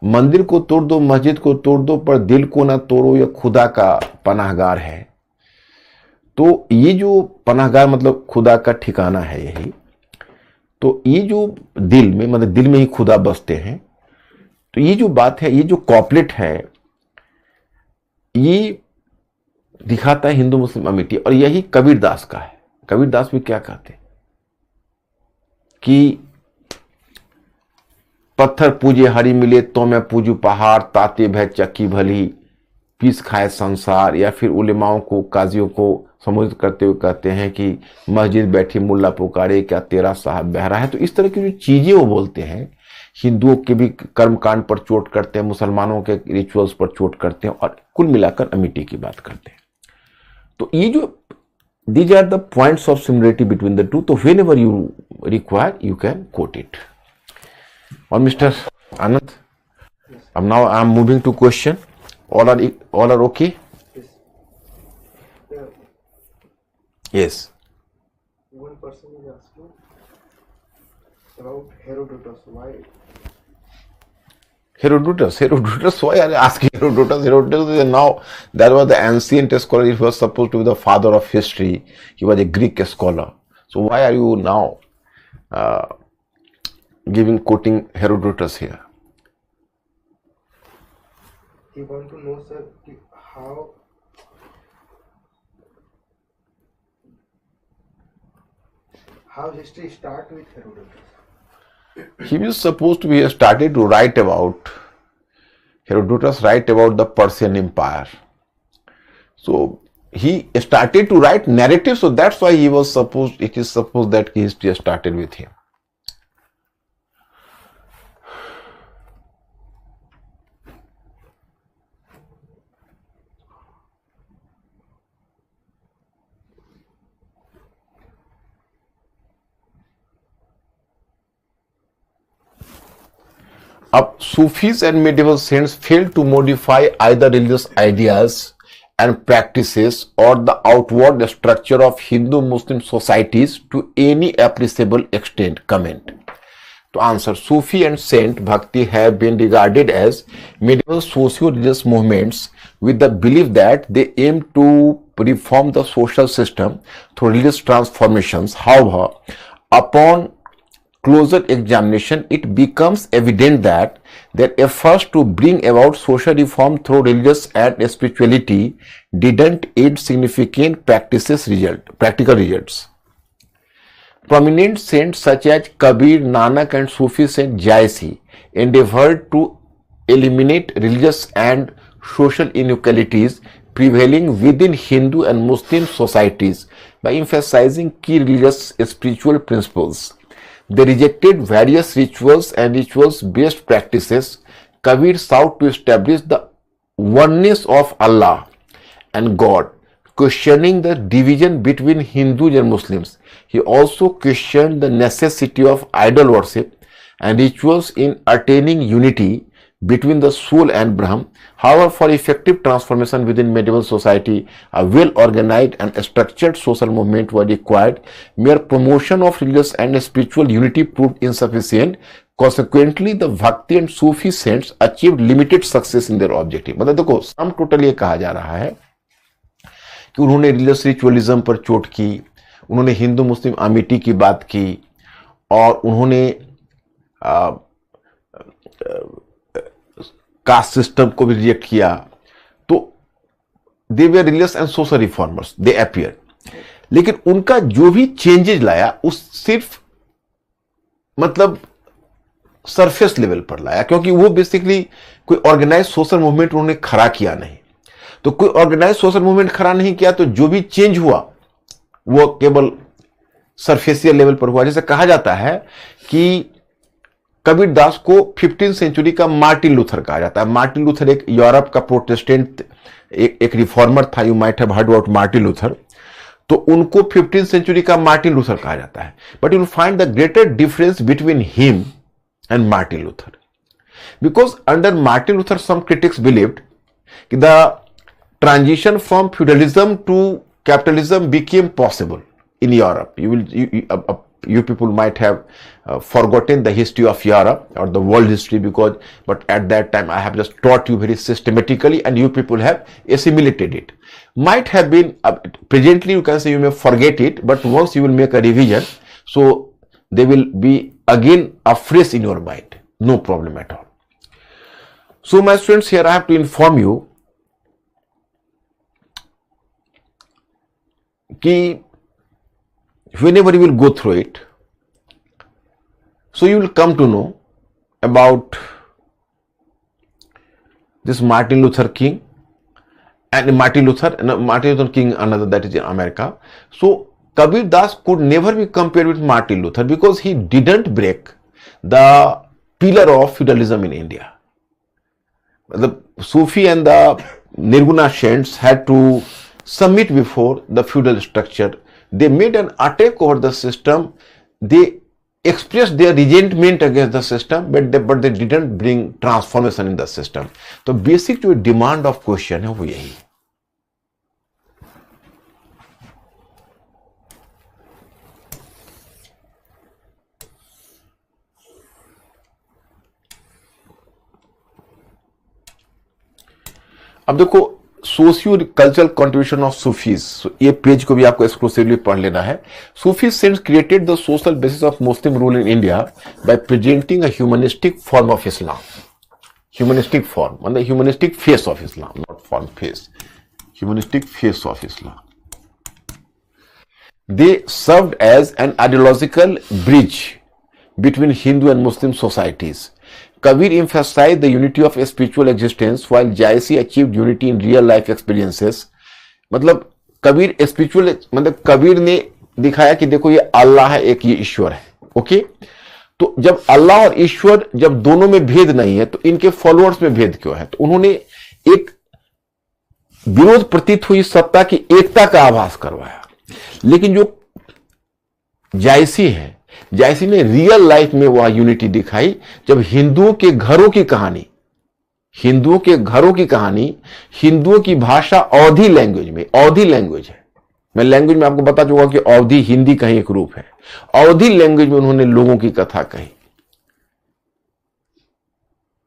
मंदिर को तोड़ दो, मस्जिद को तोड़ दो, पर दिल को ना तोड़ो, यह खुदा का पनाहगार है। तो ये जो पनाहगार मतलब खुदा का ठिकाना है यही। तो ये जो दिल में, मतलब दिल में ही खुदा बसते हैं। तो ये जो बात है, ये जो कॉपलेट है, ये दिखाता है हिंदू मुस्लिम अमिटी, और यही कबीरदास का है। कबीरदास भी क्या कहते कि पत्थर पूजे हरि मिले तो मैं पूजू पहाड़, ताते भय चक्की भली, पीस खाए संसार। या फिर उलेमाओं को, काजियों को संबोधित करते हुए कहते हैं कि मस्जिद बैठी मुल्ला पुकारे, क्या तेरा साहब बहरा है। तो इस तरह की जो चीजें वो बोलते हैं, हिंदुओं के भी कर्मकांड पर चोट करते हैं, मुसलमानों के रिचुअल्स पर चोट करते हैं, और कुल मिलाकर अमिटी की बात करते हैं। तो ये जो these are the points of similarity between the two. So whenever you require, you can quote it. Or Mr. Anand, now I am moving to question. All are okay? Yeah. Yes. One person is asking about Herodotus. Why? Herodotus, why are you asking Herodotus? Herodotus is now, that was the ancient scholar. He was supposed to be the father of history. He was a Greek scholar. So why are you now quoting Herodotus here? He want to know, sir, how history start with Herodotus. He was supposed to be started to write about, Herodotus write about the Persian Empire. So he started to write narrative, so that's why it is supposed that history started with him. अब Sufis and medieval saints failed to modify either religious ideas and practices or the outward structure of Hindu-Muslim societies to any appreciable extent. Comment. To answer, Sufi and Saint Bhakti have been regarded as medieval socio-religious movements with the belief that they aim to reform the social system through religious transformations. However, upon closer examination, it becomes evident that their efforts to bring about social reform through religious and spirituality didn't aid significant practical results. Prominent saints such as Kabir, Nanak and Sufi saint Jayasi endeavored to eliminate religious and social inequalities prevailing within Hindu and Muslim societies by emphasizing key religious spiritual principles. They rejected various rituals and rituals-based practices. Kabir sought to establish the oneness of Allah and God, questioning the division between Hindus and Muslims. He also questioned the necessity of idol worship and rituals in attaining unity between the soul and Brahm. However, for effective transformation within medieval society, a well-organized and structured social movement was required. Mere promotion of religious and spiritual unity proved insufficient. Consequently, the Bhakti and Sufi saints achieved limited success in their objective. मतलब देखो, sum total ये कहा जा रहा है कि उन्होंने religious ritualism पर चोट की, उन्होंने हिंदू मुस्लिम अमिटी की बात की और उन्होंने कास्ट सिस्टम को भी रिजेक्ट किया. तो they were religious and social reformers, they appear. लेकिन उनका जो भी चेंजेस लाया उस सिर्फ मतलब सरफेस लेवल पर लाया, क्योंकि वो बेसिकली कोई ऑर्गेनाइज सोशल मूवमेंट उन्होंने खड़ा किया नहीं. तो कोई ऑर्गेनाइज सोशल मूवमेंट खड़ा नहीं किया तो जो भी चेंज हुआ वो केवल सरफेसियल लेवल पर हुआ. जैसे कहा जाता है कि कबीर दास को 15th सेंचुरी का मार्टिन लूथर कहा जाता है. मार्टिन लूथर एक यूरोप का प्रोटेस्टेंट एक रिफॉर्मर था. You might have heard about Martin Luther. तो उनको 15th सेंचुरी का मार्टिन लूथर कहा जाता है. But you will find the greater difference between him and Martin Luther, because under Martin Luther some critics believed कि the transition from feudalism to capitalism became possible in Europe. You people might have forgotten the history of Europe or the world history but at that time I have just taught you very systematically and you people have assimilated it. Might have been, presently you can say you may forget it, but once you will make a revision, so they will be again afresh in your mind. No problem at all. So my students, here I have to inform you कि whenever you will go through it, so you will come to know about this Martin Luther King and Martin Luther King, another that is in America. So Kabir Das could never be compared with Martin Luther because he didn't break the pillar of feudalism in India. The Sufi and the Nirguna saints had to submit before the feudal structure. They made an attack over the system. They expressed their resentment against the system, but they didn't bring transformation in the system. तो basic जो demand of question है वो यही. अब देखो socio cultural contribution of Sufis, ये page को भी आपको एक्सक्लूसिवली पढ़ लेना है. Sufi saints created the social basis of Muslim rule in India by presenting a humanistic form of Islam. Humanistic form मतलब humanistic face of Islam, not form face, humanistic face of Islam. They served as an ideological bridge between Hindu and Muslim societies. Kabir emphasized the unity of spiritual existence while Jayasi achieved unity in real life experiences. मतलब Kabir spiritual, मतलब कबीर ने दिखाया कि देखो ये अल्लाह है एक, ये ईश्वर है. ओके, तो जब अल्लाह और ईश्वर जब दोनों में भेद नहीं है तो इनके फॉलोअर्स में भेद क्यों है? तो उन्होंने एक विरोध प्रतीत हुई सत्ता की एकता का आभास करवाया. लेकिन जो जायसी है जायसी ने रियल लाइफ में वह यूनिटी दिखाई जब हिंदुओं के घरों की कहानी, हिंदुओं के घरों की कहानी, हिंदुओं की भाषा अवधी लैंग्वेज में, अवधी लैंग्वेज है, मैं लैंग्वेज में आपको बता चुका कि अवधी हिंदी का ही एक रूप है, अवधी लैंग्वेज में उन्होंने लोगों की कथा कही,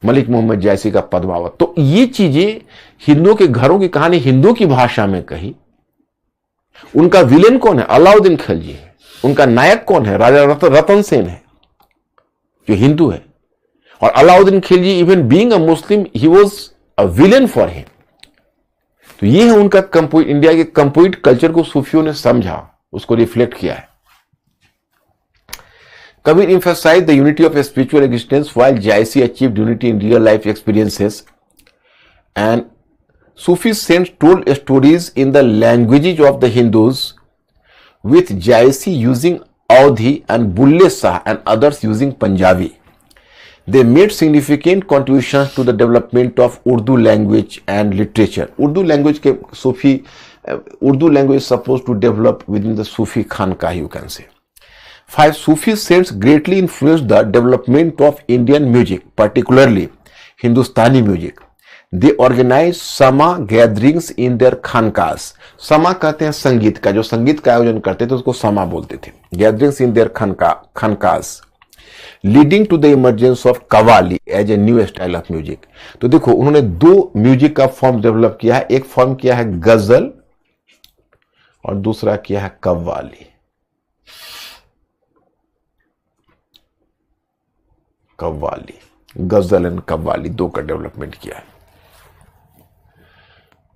मलिक मोहम्मद जायसी का पद्मावत। तो ये चीजें हिंदुओं के घरों की कहानी हिंदुओं की भाषा में कही। उनका विलेन कौन है? अलाउद्दीन खिलजी है। उनका नायक कौन है? राजा रतन सेन है, जो हिंदू है। और Alauddin Khilji even being a Muslim he was a villain for him. तो ये है उनका कंपोजिट, इंडिया के कंपोजिट कल्चर को सूफियों ने समझा, उसको रिफ्लेक्ट किया है। Kabir emphasized the unity of spiritual existence while Jaisi achieved unity in real life experiences. And Sufi saints told stories in the languages of the Hindus, with Jaisi using Audhi and Bulle Shah and others using Punjabi. They made significant contributions to the development of Urdu language and literature. Urdu language ke Sufi, Urdu language is supposed to develop within the Sufi Khanqah, you can say. 5 Sufi saints greatly influenced the development of Indian music, particularly Hindustani music. They organized sama gatherings in their khankas. Sama कहते हैं संगीत का, जो संगीत का आयोजन करते थे उसको समा बोलते थे. Gatherings in their khankas, leading to the emergence of qawwali as a new style of music. तो देखो उन्होंने 2 म्यूजिक का फॉर्म डेवलप किया है. एक फॉर्म किया है गजल और दूसरा किया है कव्वाली. कव्वाली, गजल एंड कव्वाली 2 का डेवलपमेंट किया है.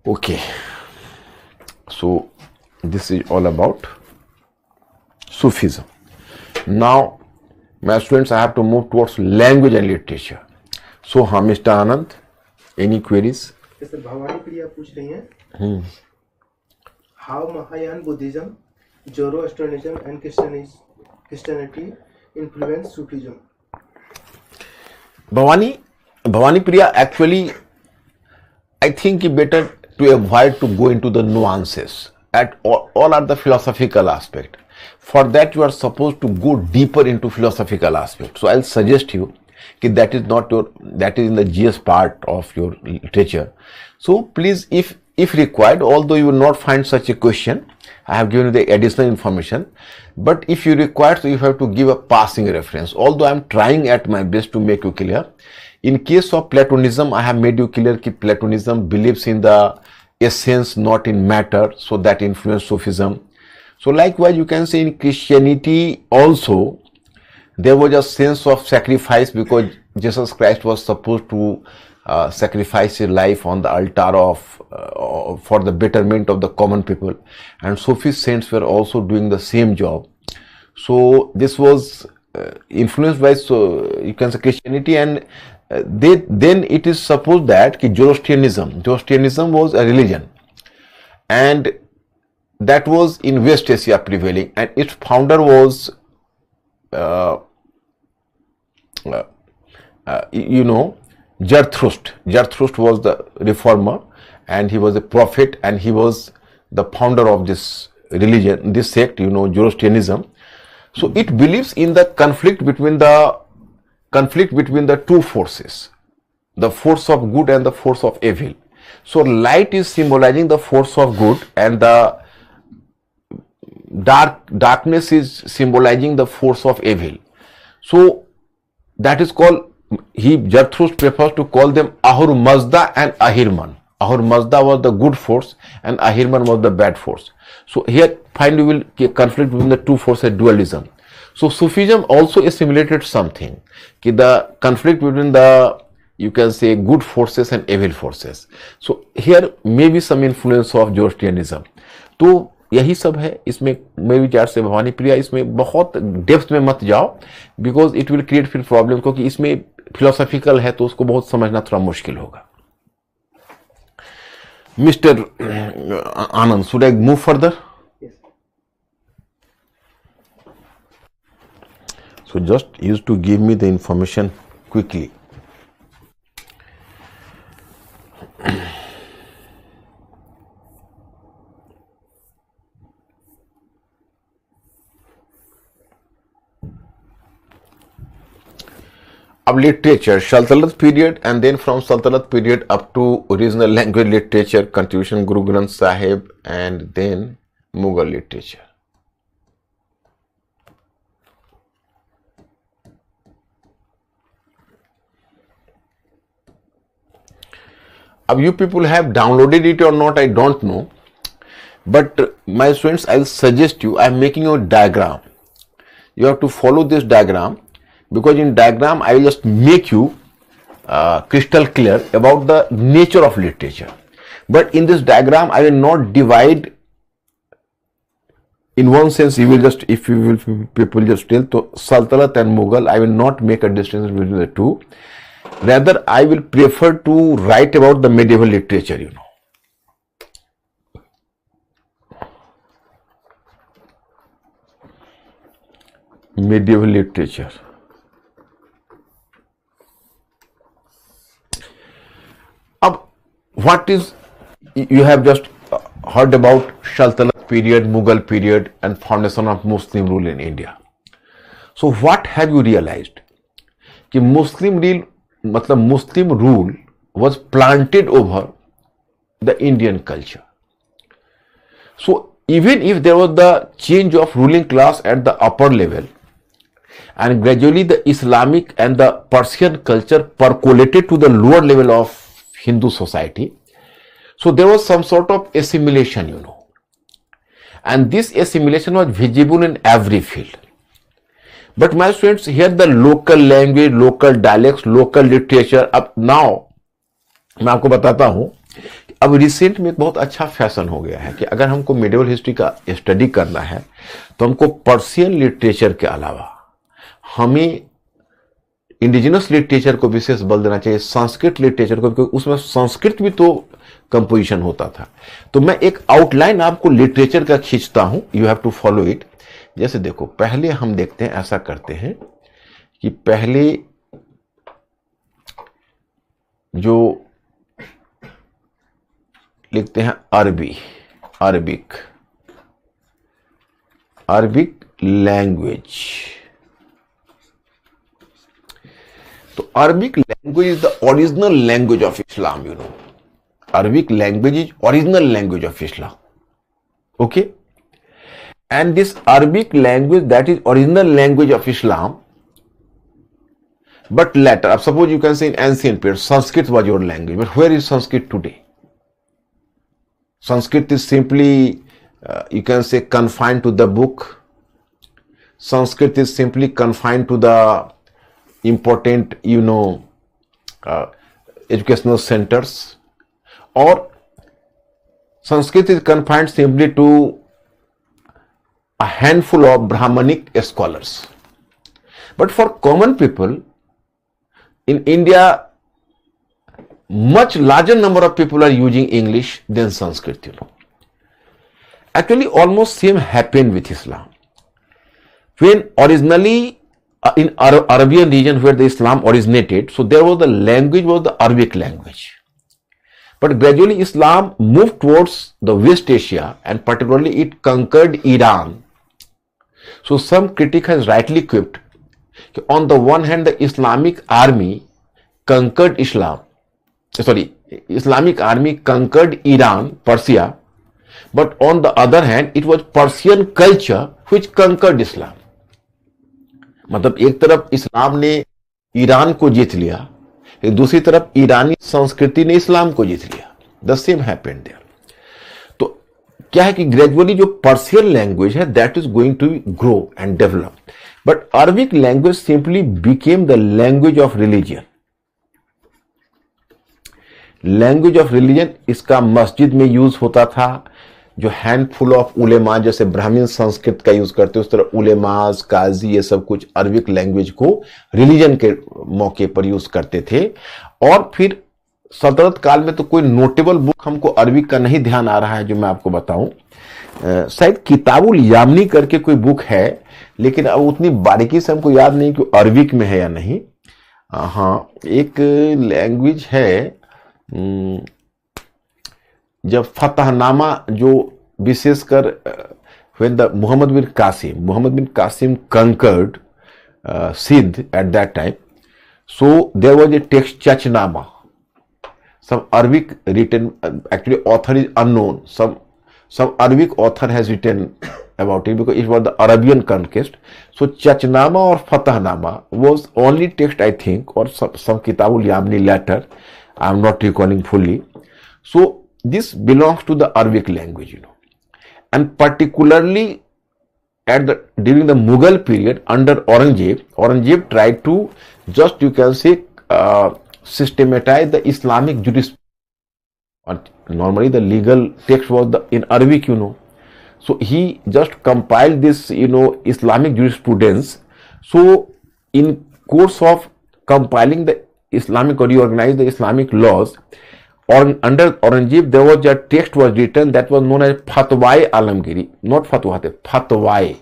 Okay, so this is all about Sufism. Now my students, I have to move towards language and literature. So हाँ mister Anand, any queries? Sir Bhavani Priya पूछ रही हैं, how Mahayana Buddhism, Zoroastrianism and Christianity influence Sufism? Bhavani Priya, actually, I think it better to avoid to go into the nuances. At all are the philosophical aspect. For that, you are supposed to go deeper into philosophical aspect. So I'll suggest you that is not your, that is in the GS part of your literature. So please, if required, although you will not find such a question, I have given you the additional information. But if you require, so you have to give a passing reference. Although I am trying at my best to make you clear. In case of Platonism, I have made you clear that Platonism believes in the essence, not in matter. So that influenced Sufism. So likewise, you can say in Christianity also, there was a sense of sacrifice because Jesus Christ was supposed to sacrifice his life on the altar of for the betterment of the common people, and Sufi saints were also doing the same job. So this was influenced by, so you can say, Christianity, and then it is supposed that Zoroastrianism was a religion, and that was in West Asia prevailing, and its founder was Zarathustra. Zarathustra was the reformer, and he was a prophet, and he was the founder of this religion, this sect, Zoroastrianism. So it believes in the conflict between the 2 forces, the force of good and the force of evil. So light is symbolizing the force of good, and the darkness is symbolizing the force of evil. So that is called, Zarathustra prefers to call them Ahur Mazda and Ahirman. Ahur Mazda was the good force and Ahirman was the bad force. So here find you will conflict between the 2 forces, dualism. So Sufism also assimilated something, the conflict between the, you can say, good forces and evil forces. So here may be some influence of Zoroastrianism. तो यही सब है इसमें. मेरे विचार से भवानी प्रिया, इसमें बहुत डेप्थ में मत जाओ, बिकॉज इट विल क्रिएट फिर प्रॉब्लम, क्योंकि इसमें फिलोसॉफिकल है तो उसको बहुत समझना थोड़ा मुश्किल होगा. Mister Anand, should I move further? So just used to give me the information quickly. अब literature Sultanat period and then from Sultanat period up to original language literature contribution Guru Granth Sahib and then Mughal literature. अब you people have downloaded it or not, I don't know. But my students, I'll suggest you, I'm making a diagram. You have to follow this diagram because in diagram I will just make you crystal clear about the nature of literature. But in this diagram I will not divide in one sense. You will just, if you will people just tell to Sultanate and Mughal, I will not make a distinction between the two. Rather, I will prefer to write about the medieval literature, you know. Medieval literature. What is, you have just heard about Sultanate period, Mughal period and foundation of Muslim rule in India. So what have you realized? कि Muslim rule was planted over the Indian culture. So even if there was the change of ruling class at the upper level and gradually the Islamic and the Persian culture percolated to the lower level of Hindu society, so there was some sort of assimilation, you know, and this assimilation was visible in every field. But my students, here the local language, local dialects, local literature, अब now मैं आपको बताता हूँ, अब recent में एक बहुत अच्छा फैशन हो गया है कि अगर हमको मेडिवल हिस्ट्री का स्टडी करना है तो हमको पर्शियन लिटरेचर के अलावा हमें इंडिजिनस लिटरेचर को विशेष बल देना चाहिए, संस्कृत लिटरेचर को, क्योंकि उसमें संस्कृत भी तो कंपोजिशन होता था. तो मैं एक आउटलाइन आपको लिटरेचर का खींचता हूं, you have to follow it. जैसे देखो, पहले हम देखते हैं, ऐसा करते हैं कि पहले जो लिखते हैं अरबिक लैंग्वेज. तो Arabic language is the original language of Islam, you know. Arabic language is original language of Islam. Okay? And this Arabic language, that is original language of Islam, but later, suppose you can say in ancient period, Sanskrit was your language, but where is Sanskrit today? Sanskrit is simply, you can say, confined to the book. Sanskrit is simply confined to the important, you know, educational centers. Or Sanskrit is confined simply to a handful of Brahmanic scholars. But for common people in India, much larger number of people are using English than Sanskrit, you know. Actually, almost same happened with Islam. When originally in Arabian region where the Islam originated, so there was the language was the Arabic language. But gradually Islam moved towards the West Asia and particularly it conquered Iran. So some critic has rightly quipped, on the one hand the Islamic army conquered Islamic army conquered Iran, Persia, but on the other hand it was Persian culture which conquered Islam. मतलब एक तरफ इस्लाम ने Iran को जीत लिया, दूसरी तरफ ईरानी संस्कृति ने इस्लाम को जीत लिया. The same happened there. तो क्या है कि ग्रेजुअली जो पर्शियन लैंग्वेज है that is going to grow and develop, but Arabic language simply became the language of religion. Language of religion इसका मस्जिद में यूज होता था. जो हैंडफुल ऑफ उलेमा, जैसे ब्राह्मण संस्कृत का यूज करते उस तरह उलेमाज, काजी, ये सब कुछ अरबिक लैंग्वेज को रिलीजन के मौके पर यूज करते थे. और फिर सल्तनत काल में तो कोई नोटेबल बुक हमको अरबिक का नहीं ध्यान आ रहा है जो मैं आपको बताऊं. शायद किताबुल यामनी करके कोई बुक है, लेकिन अब उतनी बारीकी से हमको याद नहीं कि अरबिक में है या नहीं. हाँ, एक लैंग्वेज है, जब फतहनामा जो विशेषकर when the Muhammad bin Qasim conquered Sindh at that time, So there was a text Chachnama. Some Arabic written, actually author is unknown. Some Arabic author has written about it because it was the Arabian conquest. So Chachnama or Fatahnama was only text, I think, or some Kitabul Yamni later. I am not recalling fully. So this belongs to the Arabic language, and particularly during the Mughal period under Aurangzeb tried to just, you can say, systematize the Islamic jurisprudence. Normally the legal text was in Arabic, so he just compiled this, Islamic jurisprudence. So in course of compiling the Islamic, or reorganize the Islamic laws, under Aurangzeb there was a text was written that was known as Fatwa Alamgiri, not Fatwa, Fatwa.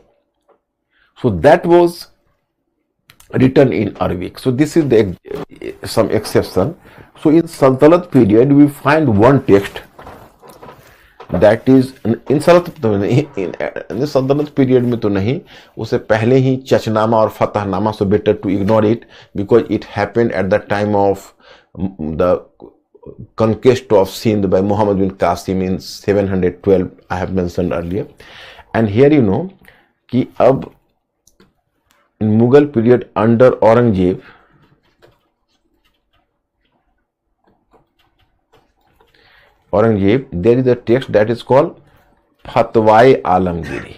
So that was written in Arabic. So this is some exception. So in Sultanate period we find one text that is in Sultanate period में तो नहीं, उसे पहले ही चचनामा और फतहनामा, so better to ignore it because it happened at the time of the conquest of Sindh by Muhammad bin Qasim in 712, I have mentioned earlier. And here कि अब in Mughal period under Aurangzeb, there is a text that is called Fatwa Alamgiri.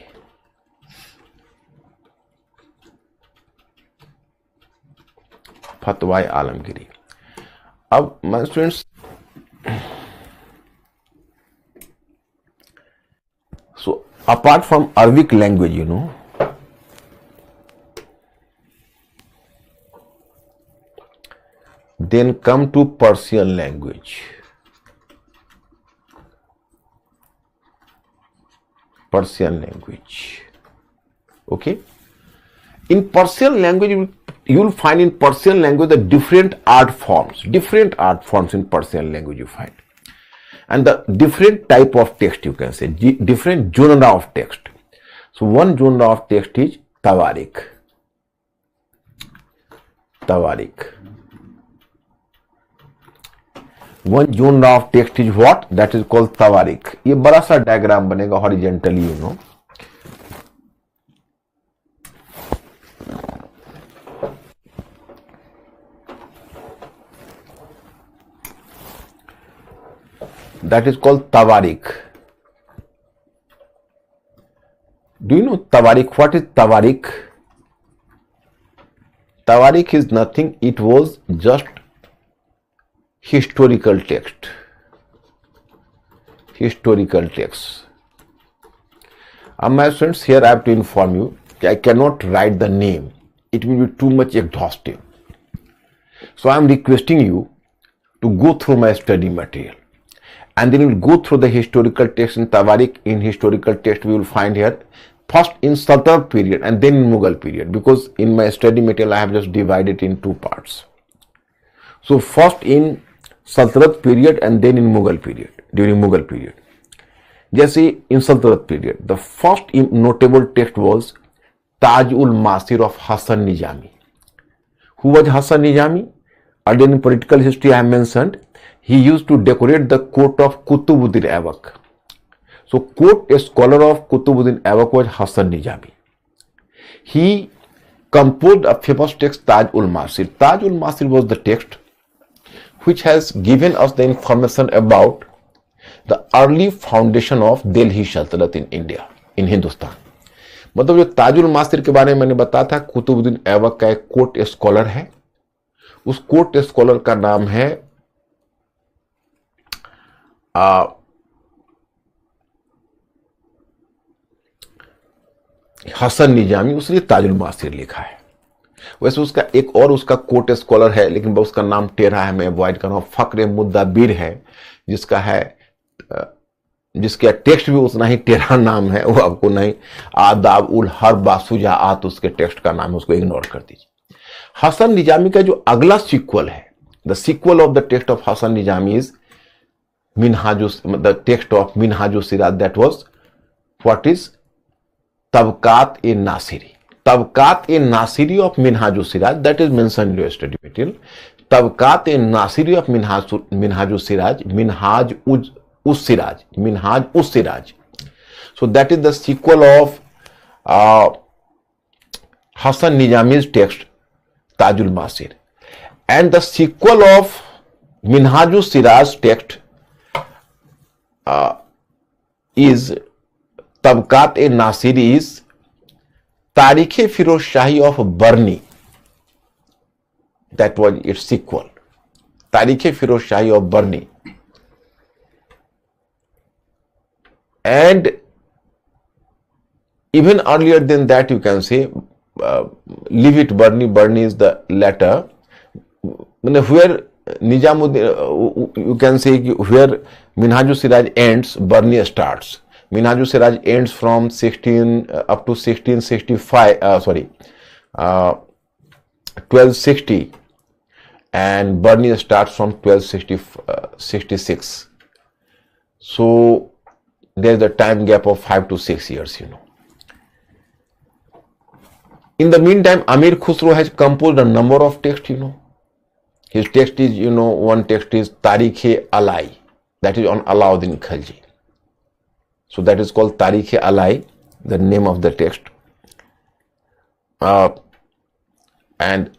Fatwa Alamgiri. Now, my students, so apart from Arabic language, then come to Persian language. Persian language. Okay. In Persian language, you will find in Persian language the different art forms. Different art forms in Persian language you find. And the different type of text, you can say, different genre of text. So one genre of text is Tawarik. Tawarik. One genre of text is what? That is called Tawarik. ये बड़ा सा diagram बनेगा horizontally, That is called Tawarik. Do you know Tawarik? What is Tawarik? Tawarik is nothing. It was just historical text. Historical text. My friends, here I have to inform you that I cannot write the name. It will be too much exhaustive. So I am requesting you to go through my study material. And then we will go through the historical text in Tawarik. In historical text we will find here first in Sultanate period and then in Mughal period, because in my study material I have just divided in two parts. So first in Sultanate period and then in Mughal period, during Mughal period. जैसे in Sultanate period, the first notable text was Taj-ul-Masir of Hasan Nizami. Who was Hasan Nizami? Earlier in political history I have mentioned, he used to decorate the court of Qutubuddin Aibak. So court scholar of Qutubuddin Aibak was Hasan Nizami. He composed a famous text Taj-ul-Masir. Taj-ul-Masir was the text which has given us the information about the early foundation of Delhi Sultanate in India, in Hindustan. मतलब जो ताजुल-मासिर के बारे में मैंने बताया था, कुतुबुद्दीन ऐबक का एक कोर्ट स्कॉलर है. उस कोर्ट स्कॉलर का नाम है हसन निजामी. उसने ताजुल-मासिर लिखा है. वैसे उसका एक और उसका कोर्ट स्कॉलर है, लेकिन उसका नाम टेढ़ा है, मैं अवॉइड कर रहा हूं. फक्र मुद्दाबिर है, जिसका टेक्स्ट भी उतना ही टेढ़ा नाम है, वो आपको नहीं. आदाब उल हर्ब बासुजाआत उसके टेक्स्ट का नाम है, उसको इग्नोर कर दीजिए. हसन निजामी का जो अगला सीक्वल है, the sequel of the text of Hasan Nizami is the text of Minhajus Siraj. That was what is Tabaqat e Nasiri. Tabaqat e Nasiri of Minhajus Siraj, that is mentioned in your study material. Tabaqat e Nasiri of Minhajus Siraj, Minhaj us Siraj, Minhaj us Siraj. So that is the sequel of Hasan Nizami's text Tajul Masir, and the sequel of Minhajus Siraj's text is Tabaqat e Nasiri is Tarikh-e Firoz Shahi of Barni. That was its sequel. Tarikh-e Firoz Shahi of Barni. And even earlier than that, you can say, leave it Barni. Barni is the latter. Where Nizamuddin, you can say, where Minhajus Siraj ends, Barni starts. Minhajus Siraj ends from up to 1260, and Barni starts from 1266. So there's a time gap of 5 to 6 years, In the meantime, Amir Khusro has composed a number of texts, His text is, one text is Tarikh-e-Alai, that is on Alauddin Khalji. So that is called Tarikh-e-Alai, the name of the text. And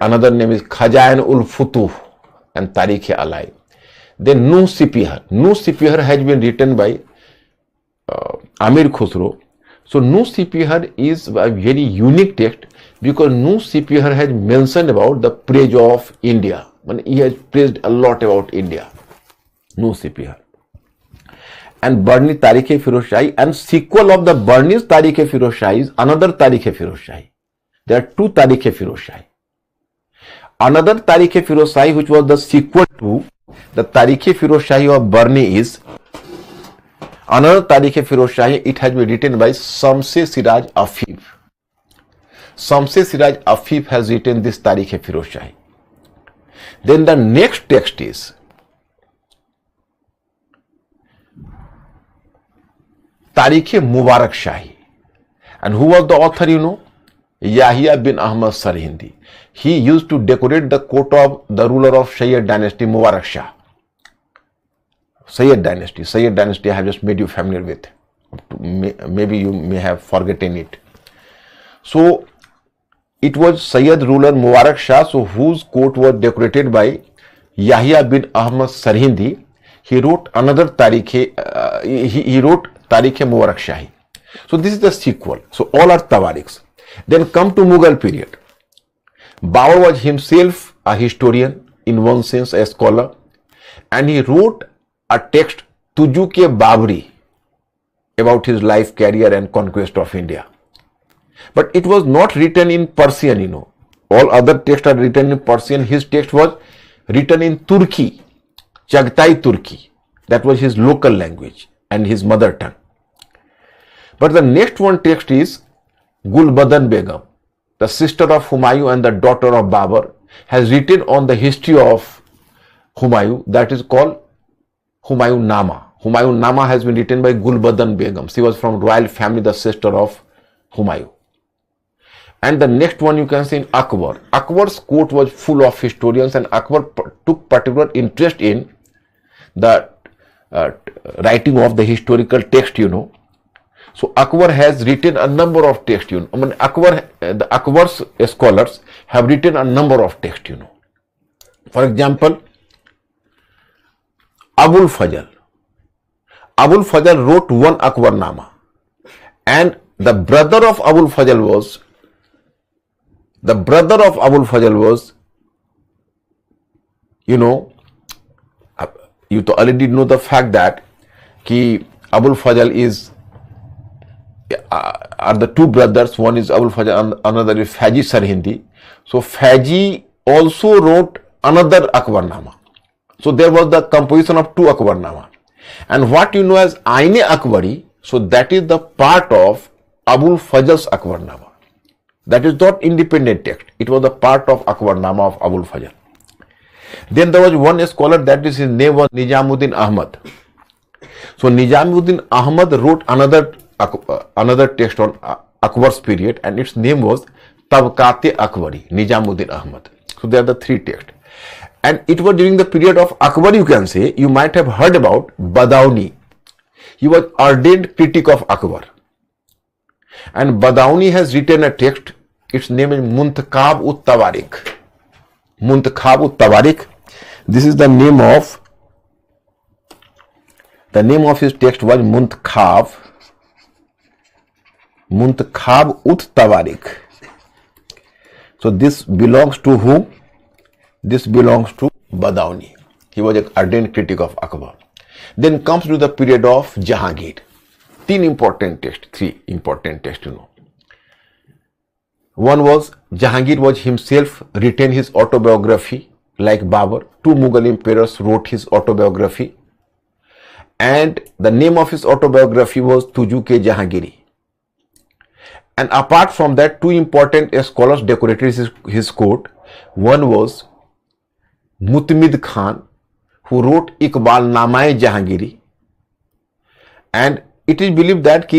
another name is Khazain-ul-Futuh and Tarikh-e-Alai. Then Nuh Sipihar. Nuh Sipihar has been written by Amir Khusro. So Nuh Sipihar is a very unique text because Nuh Sipihar has mentioned about the praise of India. He has praised a lot about India. Nuh Sipihar. And Barni Tarikh-e Firoz Shahi, and sequel of the Barni's Tarikh-e Firoz Shahi is another Tarikh-e Firoz Shahi. There are two Tarikh-e Firoz Shahi. Another Tarikh-e Firoz Shahi, which was the sequel to the Tarikh-e Firoz Shahi of Barni, is another Tarikh-e Firoz Shahi. It has been written by Shamse Siraj Afif. Shamse Siraj Afif has written this Tarikh-e Firoz Shahi. Then the next text is Tarikh-e Mubarak Shahi. And who was the author, Yahya bin Ahmad Sarhindi. He used to decorate the court of the ruler of Sayyid dynasty, Mubarak Shah. Sayyid dynasty I have just made you familiar with. Maybe you may have forgotten it. So it was Sayyid ruler Mubarak Shah, so whose court was decorated by Yahya bin Ahmad Sarhindi. He wrote another Tarikh-e Mubarak Shahi. So this is the sequel. So all are Tawarikhs. Then come to Mughal period. Babur was himself a historian, in one sense a scholar, and he wrote a text, Tuju-ke Babri, about his life, career and conquest of India. But it was not written in Persian, All other texts are written in Persian. His text was written in Turki, Chagatai Turki. That was his local language and his mother tongue. But the next one text is Gulbadan Begum, the sister of Humayun and the daughter of Babur, has written on the history of Humayun, that is called Humayun Nama. Humayun Nama has been written by Gulbadan Begum. She was from royal family, the sister of Humayun. And the next one you can see in Akbar. Akbar's court was full of historians, and Akbar took particular interest in the writing of the historical text, So Akbar has written a number of texts, the Akbar's scholars have written a number of texts, For example, Abul Fazl. Abul Fazl wrote one Akbar Nama, and the brother of Abul Fazl was, you already know the fact that Abul Fazl is are the two brothers. One is Abul Fazl and another is Faji Sarhindi. So Faji also wrote another Akbar Nama. So there was the composition of two Akbar Nama. And what you know as Aine Akbari, so that is the part of Abul Fazl's Akbar Nama. That is not independent text. It was the part of Akbar Nama of Abul Fazl. Then there was one scholar, that is his name was Nizamuddin Ahmad. So Nizamuddin Ahmad wrote another text on Akbar's period, and its name was Tabqat-e Akbari, Nizamuddin Ahmad. So they are the three texts. And it was during the period of Akbar, you can say. You might have heard about Badauni. He was ardent critic of Akbar. And Badauni has written a text. Its name is Muntakhab-ut-Tawarikh. Muntakhab-ut-Tawarikh. This is the name of his text was Muntakhab-ut-Tawarikh. So this belongs to whom? This belongs to Badauni. He was an ardent critic of Akbar. Then comes to the period of Jahangir. Three important texts, you know. One was Jahangir was himself written his autobiography like Babur. Two Mughal emperors wrote his autobiography. And the name of his autobiography was Tuju-ke-Jahangiri. And apart from that, two important scholars decorated his court. One was Mutmid Khan, who wrote Iqbal-Namai Jahangiri. And it is believed that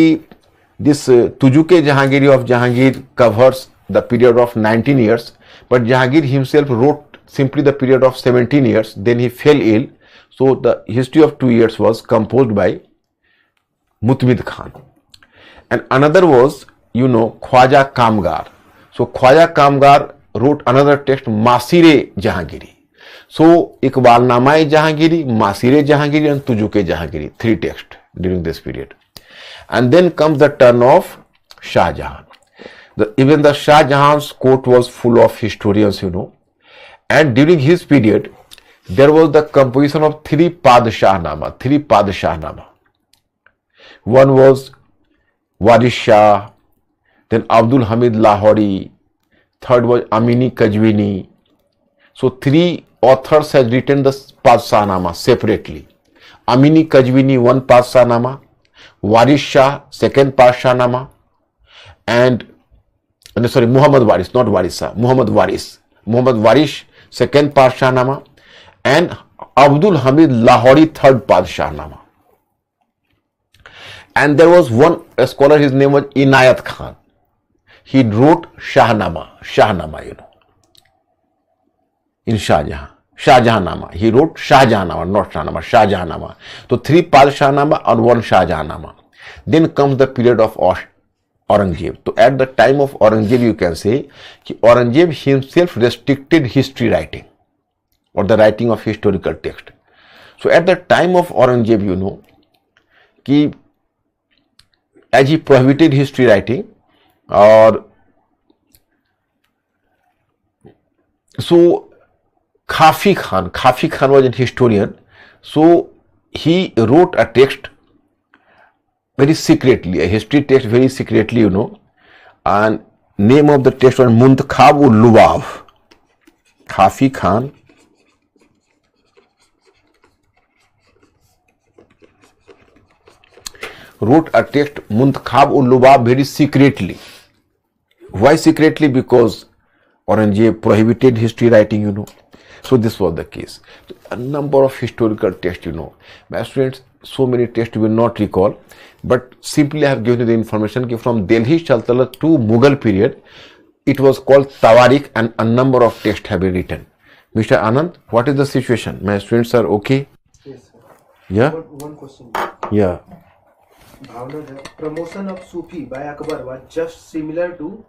this Tuju-ke-Jahangiri of Jahangir covers the period of 19 years, but Jahangir himself wrote simply the period of 17 years. Then he fell ill. So the history of 2 years was composed by Mutmid Khan. And another was, you know, Khwaja Kamgar. So Khwaja Kamgar wrote another text, Masire Jahangiri. So Iqbal-Namai Jahangiri, Masire Jahangiri and Tuju-ke-Jahangiri, three texts during this period. And then comes the turn of Shah Jahan. Even the Shah Jahan's court was full of historians, you know. And during his period, there was the composition of three Padshah-nama. One was Waris Shah, then Abdul Hamid Lahori, third was Amini Kajwini. So three authors have written the Padshah-nama separately. Amini Kajwini, one Padshah-nama, Waris Shah, second Padshah-nama, Muhammad Waris, not Waris Shah, Muhammad Waris, second Padshah-nama, and Abdul Hamid Lahori, third Padshah-nama. And there was one scholar, his name was Inayat Khan. He wrote Shahnama, you know, in Shah Jahan. Shahjahanama. He wrote Shahjahanama, not Shahnama, Shahjahanama. So three Padshah-nama and one Shahjahanama. Then comes the period of Aurangzeb. So at the time of Aurangzeb, you can say Aurangzeb himself restricted history writing or the writing of historical text. So at the time of Aurangzeb, you know, as he prohibited history writing, so Khafi Khan was a historian. So he wrote a text very secretly, a history text very secretly, you know, and name of the text was Muntakhab-ul-Lubab. Khafi Khan wrote a text Muntakhab-ul-Lubab very secretly. Why secretly? Because Aurangzeb prohibited history writing, you know. So this was the case. A number of historical texts, you know. My students, so many texts you will not recall, but simply I have given you the information that from Delhi Sultanate to Mughal period, it was called Tawarikh, and a number of texts have been written. Mr. Anand, what is the situation? My students are okay? Yes, sir. Yeah? One question. Yeah. Bhavna, promotion of Sufi by Akbar was just similar to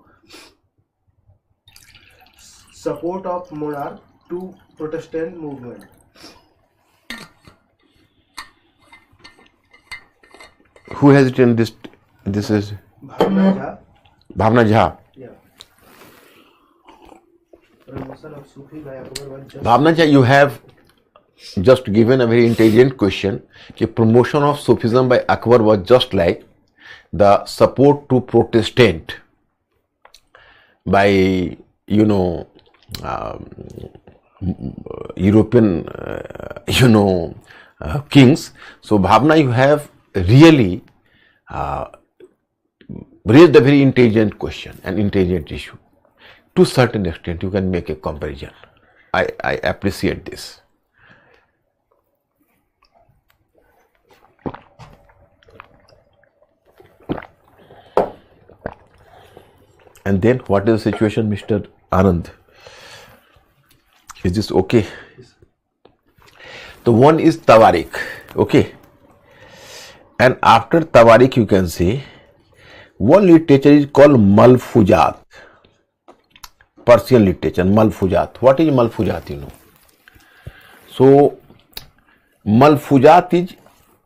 support of monarch to Protestant movement. Who has written this? This is Bhavna Jha. Bhavna Jha. Yeah. Promotion of Sufi by Akbar was just. Bhavna Jha, you have just given a very intelligent question. The promotion of Sufism by Akbar was just like the support to Protestant by, you know, European, kings. So Bhavna, you have really raised a very intelligent question, an intelligent issue. To a certain extent, you can make a comparison. I appreciate this. And then what is the situation, Mr. Anand? Is this okay? The one is Tawarik, okay? And after Tawarik, you can say one literature is called Malfuzat. Persian literature, Malfuzat. What is Malfuzat, you know? So, Malfuzat is,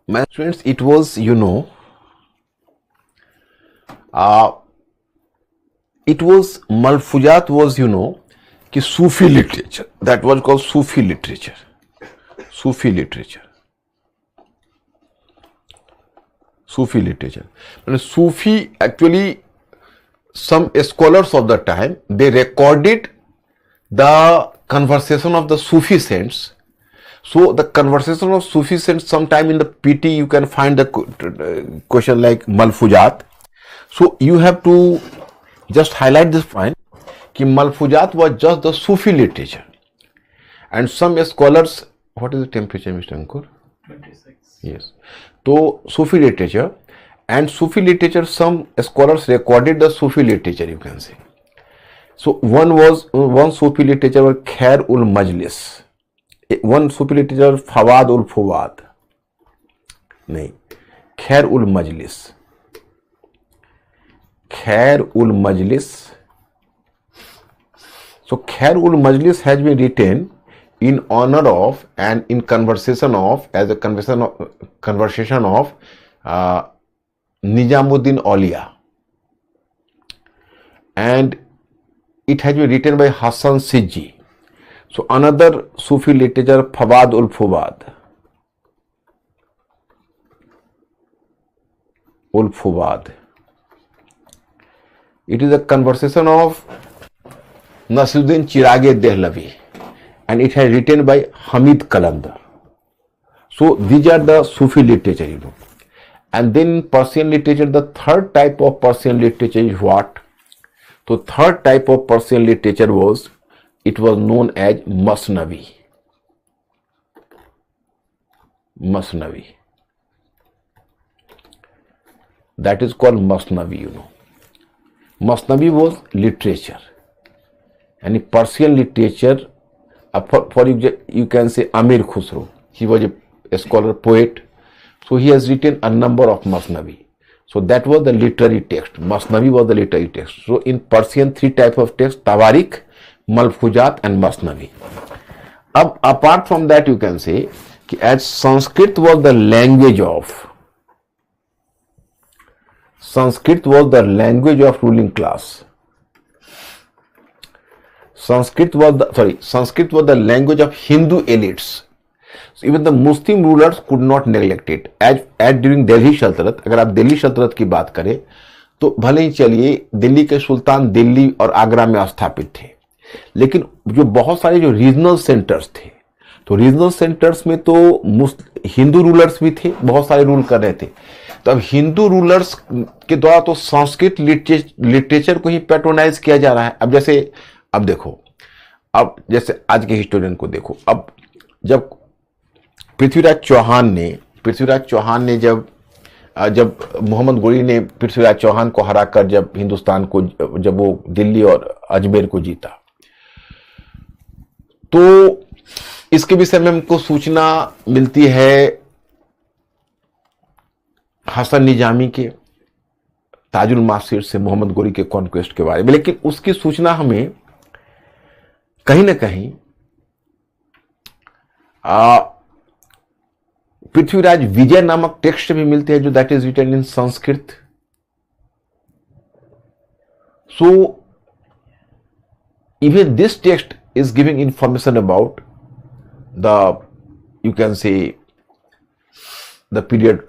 my students, it was, you know, it was, Malfuzat was, you know, कि Sufi literature. That was called Sufi literature. Sufi literature. Sufi literature. And Sufi, actually, some scholars of the time, they recorded the conversation of the Sufi saints. So the conversation of Sufi saints, sometime in the PT, you can find the question like Malfuzat. So you have to just highlight this point, कि Malfuzat was just the Sufi literature. And some scholars, what is the temperature, Mr. Ankur? 26. Yes. So Sufi literature, and Sufi literature, some scholars recorded the Sufi literature, you can say. So one Sufi literature was Khair ul Majlis. One Sufi literature Fawad ul Fuwad. नहीं, Khair ul Majlis. Khair ul Majlis. So Khair ul Majlis has been written in honor of and in conversation of, as a conversation of Nizamuddin Aulia, and it has been written by Hassan Sijji. So another Sufi literature, Fawad ul Fuwad. Ul Fuwad. It is a conversation of Nasiruddin Chirage Dehlavi, and it has written by Hamid Kalandar. So these are the Sufi literature, you know. And then Persian literature, the third type of Persian literature is what? So third type of Persian literature was, it was known as Masnavi. Masnavi. That is called Masnavi, you know. Masnavi was literature. And in Persian literature, for you can say Amir Khusro. He was a scholar, poet. So he has written a number of Masnavi. So that was the literary text. Masnavi was the literary text. So in Persian, three types of text: Tawarik, Malfuzat and Masnavi. Apart from that, you can say, as Sanskrit was the language of ruling class. Sanskrit was the language of Hindu elites. So even the Muslim rulers could not neglect it. As during Delhi Sultanate, अगर आप दिल्ली सल्तनत की बात करें, तो भले ही चलिए दिल्ली के सुल्तान दिल्ली और आगरा में स्थापित थे, लेकिन जो बहुत सारे जो रीजनल सेंटर्स थे, तो रीजनल सेंटर्स में तो हिंदू रूलर्स भी थे, बहुत सारे रूल कर रहे थे. तो अब हिंदू रूलर्स के द्वारा तो संस्कृत लिटरेचर को ही पैट्रोनाइज किया जा रहा है. अब देखो, अब जैसे आज के हिस्टोरियन को देखो, अब जब पृथ्वीराज चौहान ने जब मोहम्मद गोरी ने पृथ्वीराज चौहान को हराकर जब हिंदुस्तान को, जब वो दिल्ली और अजमेर को जीता, तो इसके विषय में हमको सूचना मिलती है हसन निजामी के ताजुल मासिर से मोहम्मद गोरी के कॉन्क्वेस्ट के बारे में, लेकिन उसकी सूचना हमें कहीं ना कहीं पृथ्वीराज विजय नामक टेक्स्ट भी मिलते हैं, जो that is written in Sanskrit. So even this text is giving information about the, you can say the period,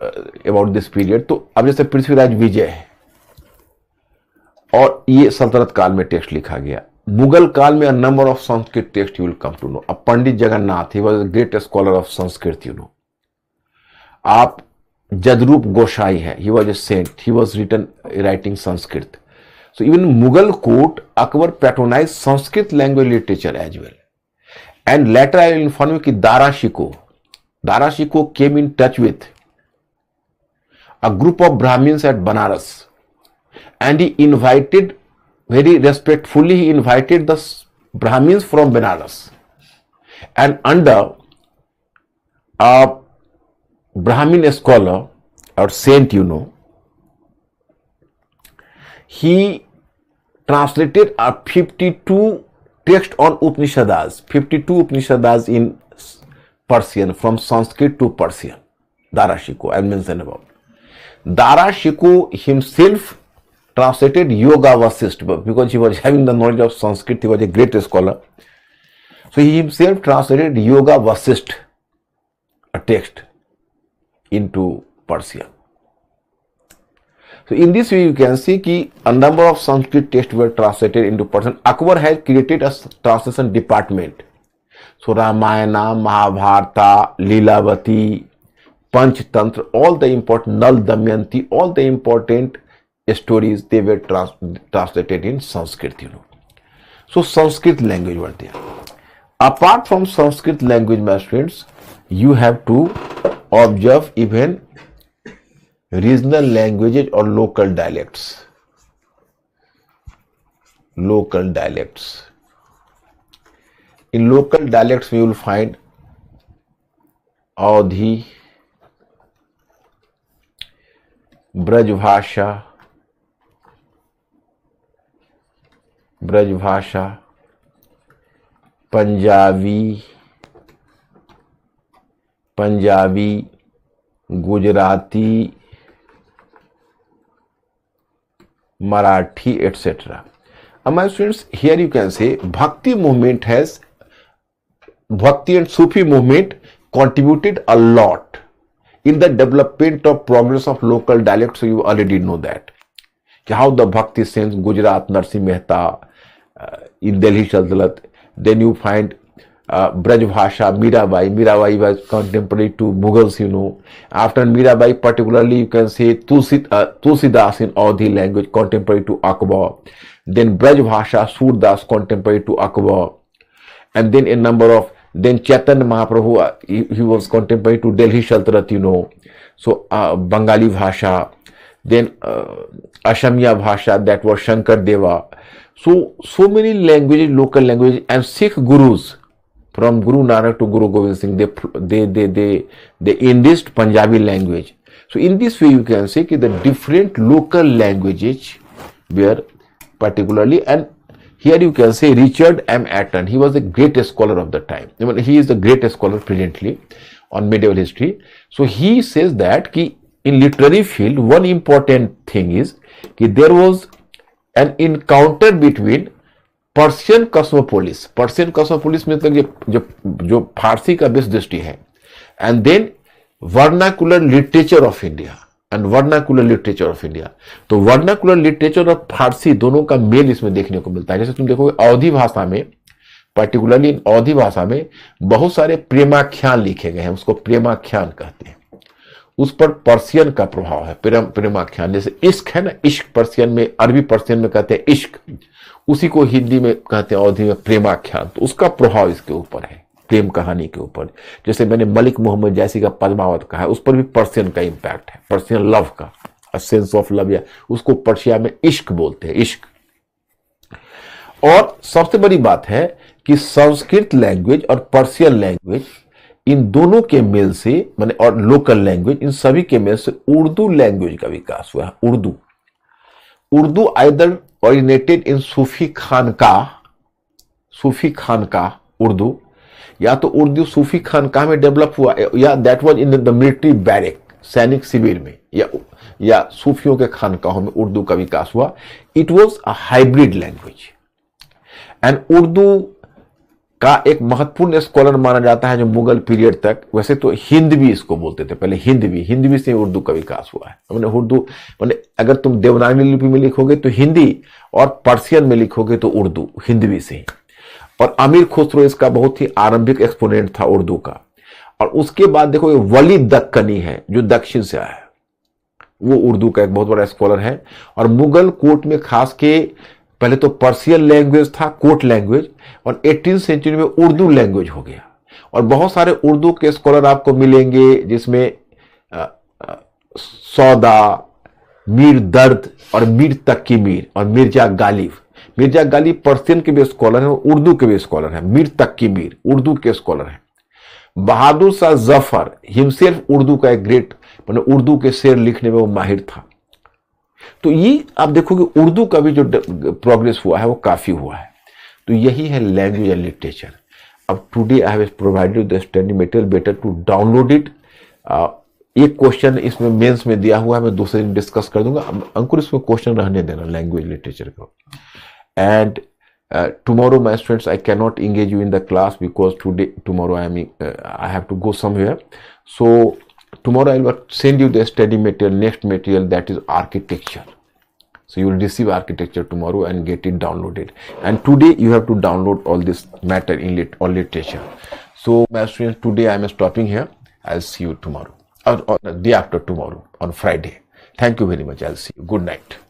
about this period. तो अब जैसे पृथ्वीराज विजय है और ये सल्तनत काल में टेक्स्ट लिखा गया. मुगल काल में a number of Sanskrit text you will come to know. अब Pandit Jagannath, he was a great scholar of Sanskrit, you know. आप जदरूप गोसाई है, he was a saint, he was written writing Sanskrit. So even Mughal court, Akbar patronise Sanskrit language literature as well. And later I will inform you कि Dara Shikoh came in touch with a group of Brahmins at Banaras, and he invited very respectfully he invited the Brahmins from Benares, and under a Brahmin scholar or saint, he translated a 52 text on Upanishads, 52 Upanishads in Persian, from Sanskrit to Persian. Dara Shikoh, I mentioned about. Dara Shikoh himself translated Yoga Vasishtha because he was having the knowledge of Sanskrit. He was a great scholar. So he himself translated Yoga Vasishtha, a text, into Persian. So in this way you can see that a number of Sanskrit texts were translated into Persian. Akbar has created a translation department. So Ramayana, Mahabharata, Leelavati, Panchtantra, all the important, Nal Damayanti, all the important stories, they were translated in Sanskrit, So Sanskrit language were there. Apart from Sanskrit language, my friends, you have to observe even regional languages or local dialects. Local dialects. In local dialects, we will find Awadhi, Brajbhasha, Punjabi, Gujarati, Marathi, etc. And my students, here you can say Bhakti and Sufi movement contributed a lot in the development of progress of local dialects. So you already know that. How the Bhakti saints, Gujarat, Narsimha Mehta, in Delhi Sultanate, then you find Brajbhasha, Mirabai was contemporary to Mughals, After Mirabai, particularly, you can say Tulsidas in Awadhi language, contemporary to Akbar. Then Brajbhasha, Surdas, contemporary to Akbar. And then a number of, then Chaitanya Mahaprabhu, he was contemporary to Delhi Sultanate, So Bengali Bhasha, then Asamiya Bhasha, that was Shankar Deva. So many languages, local languages, and Sikh gurus, from Guru Nanak to Guru Gobind Singh, they enriched Punjabi language. So in this way you can say that the different local languages were particularly, and here you can say Richard M. Atton, he was the greatest scholar of the time. He is the greatest scholar presently on medieval history. So he says that in literary field, one important thing is that there was an encounter between Persian cosmopolis मतलब जो फारसी का base दृष्टि है, and then vernacular literature of India तो vernacular literature और फारसी दोनों का मेल इसमें देखने को मिलता है. जैसे तुम देखोगे अवधी भाषा में, पर्टिकुलरली अवधी भाषा में बहुत सारे प्रेमाख्यान लिखे गए हैं, उसको प्रेमाख्यान कहते हैं. उस पर पर्शियन का प्रभाव है. प्रेमाख्यान जैसे इश्क है ना, इश्क पर्शियन में, अरबी पर्शियन में कहते हैं इश्क, उसी को हिंदी में कहते हैं अवधी में प्रेमाख्यान. तो उसका प्रभाव इसके ऊपर है, प्रेम कहानी के ऊपर. जैसे मैंने मलिक मोहम्मद जैसी का पद्मावत कहा है, उस पर भी पर्शियन का इंपैक्ट है, पर्शियन लव का, सेंस ऑफ लव, या उसको पर्शिया में इश्क बोलते हैं, इश्क. और सबसे बड़ी बात है कि संस्कृत लैंग्वेज और पर्शियन लैंग्वेज, इन दोनों के मेल से, माने और लोकल लैंग्वेज, इन सभी के मेल से उर्दू लैंग्वेज का विकास हुआ है. उर्दू आइदर ओरिजिनेटेड इन सूफी खानका उर्दू, या तो उर्दू सूफी खानका में डेवलप हुआ, या that was in the military barrack, सैनिक शिविर में, या सूफियों के खानकाहों में उर्दू का विकास हुआ. It was a hybrid language. And Urdu का एक महत्वपूर्ण स्कॉलर माना जाता है जो मुगल पीरियड तक, वैसे तो हिंदवी इसको बोलते थे पहले, हिंदवी से उर्दू का विकास हुआ है. उर्दू अगर तुम देवनागरी लिपि में लिखोगे तो हिंदी, और पर्शियन में लिखोगे तो उर्दू, हिंदवी से. और अमीर खुसरो इसका बहुत ही आरंभिक एक्सपोनेंट था उर्दू का. और उसके बाद देखो वली दक्कनी है जो दक्षिण से आया, वो उर्दू का एक बहुत बड़ा स्कॉलर है. और मुगल कोर्ट में खास के पहले तो पर्शियन लैंग्वेज था, कोर्ट लैंग्वेज, और 18वीं सेंचुरी में उर्दू लैंग्वेज हो गया. और बहुत सारे उर्दू के स्कॉलर आपको मिलेंगे, जिसमें सौदा, मीर दर्द और मीर तकी मीर और मिर्जा गालिब, मिर्जा गालिब पर्शियन के भी स्कॉलर हैं, उर्दू के भी स्कॉलर हैं, मीर तक्की मीर उर्दू के स्कॉलर हैं। बहादुर शाह जफर हिमसेल्फ उर्दू का एक ग्रेट, मतलब उर्दू के शेर लिखने में वो माहिर था। तो ये आप देखोगे उर्दू का भी जो प्रोग्रेस हुआ है वो काफी हुआ है। तो यही है लैंग्वेज एंड लिटरेचर। अब today I have provided the study material, better to download it. एक क्वेश्चन इसमें मेंस में दिया हुआ है, मैं दूसरे दिन डिस्कस कर दूंगा। अंकुर इसमें क्वेश्चन रहने देना लैंग्वेज लिटरेचर को। And tomorrow my students I cannot engage you in the class because tomorrow I have to go somewhere. So tomorrow I will send you the study material, next material, that is architecture. So you will receive architecture tomorrow and get it downloaded. And today you have to download all this matter in literature. So my students, today I am stopping here. I'll see you tomorrow or day after tomorrow on Friday. Thank you very much. I'll see you. Good night.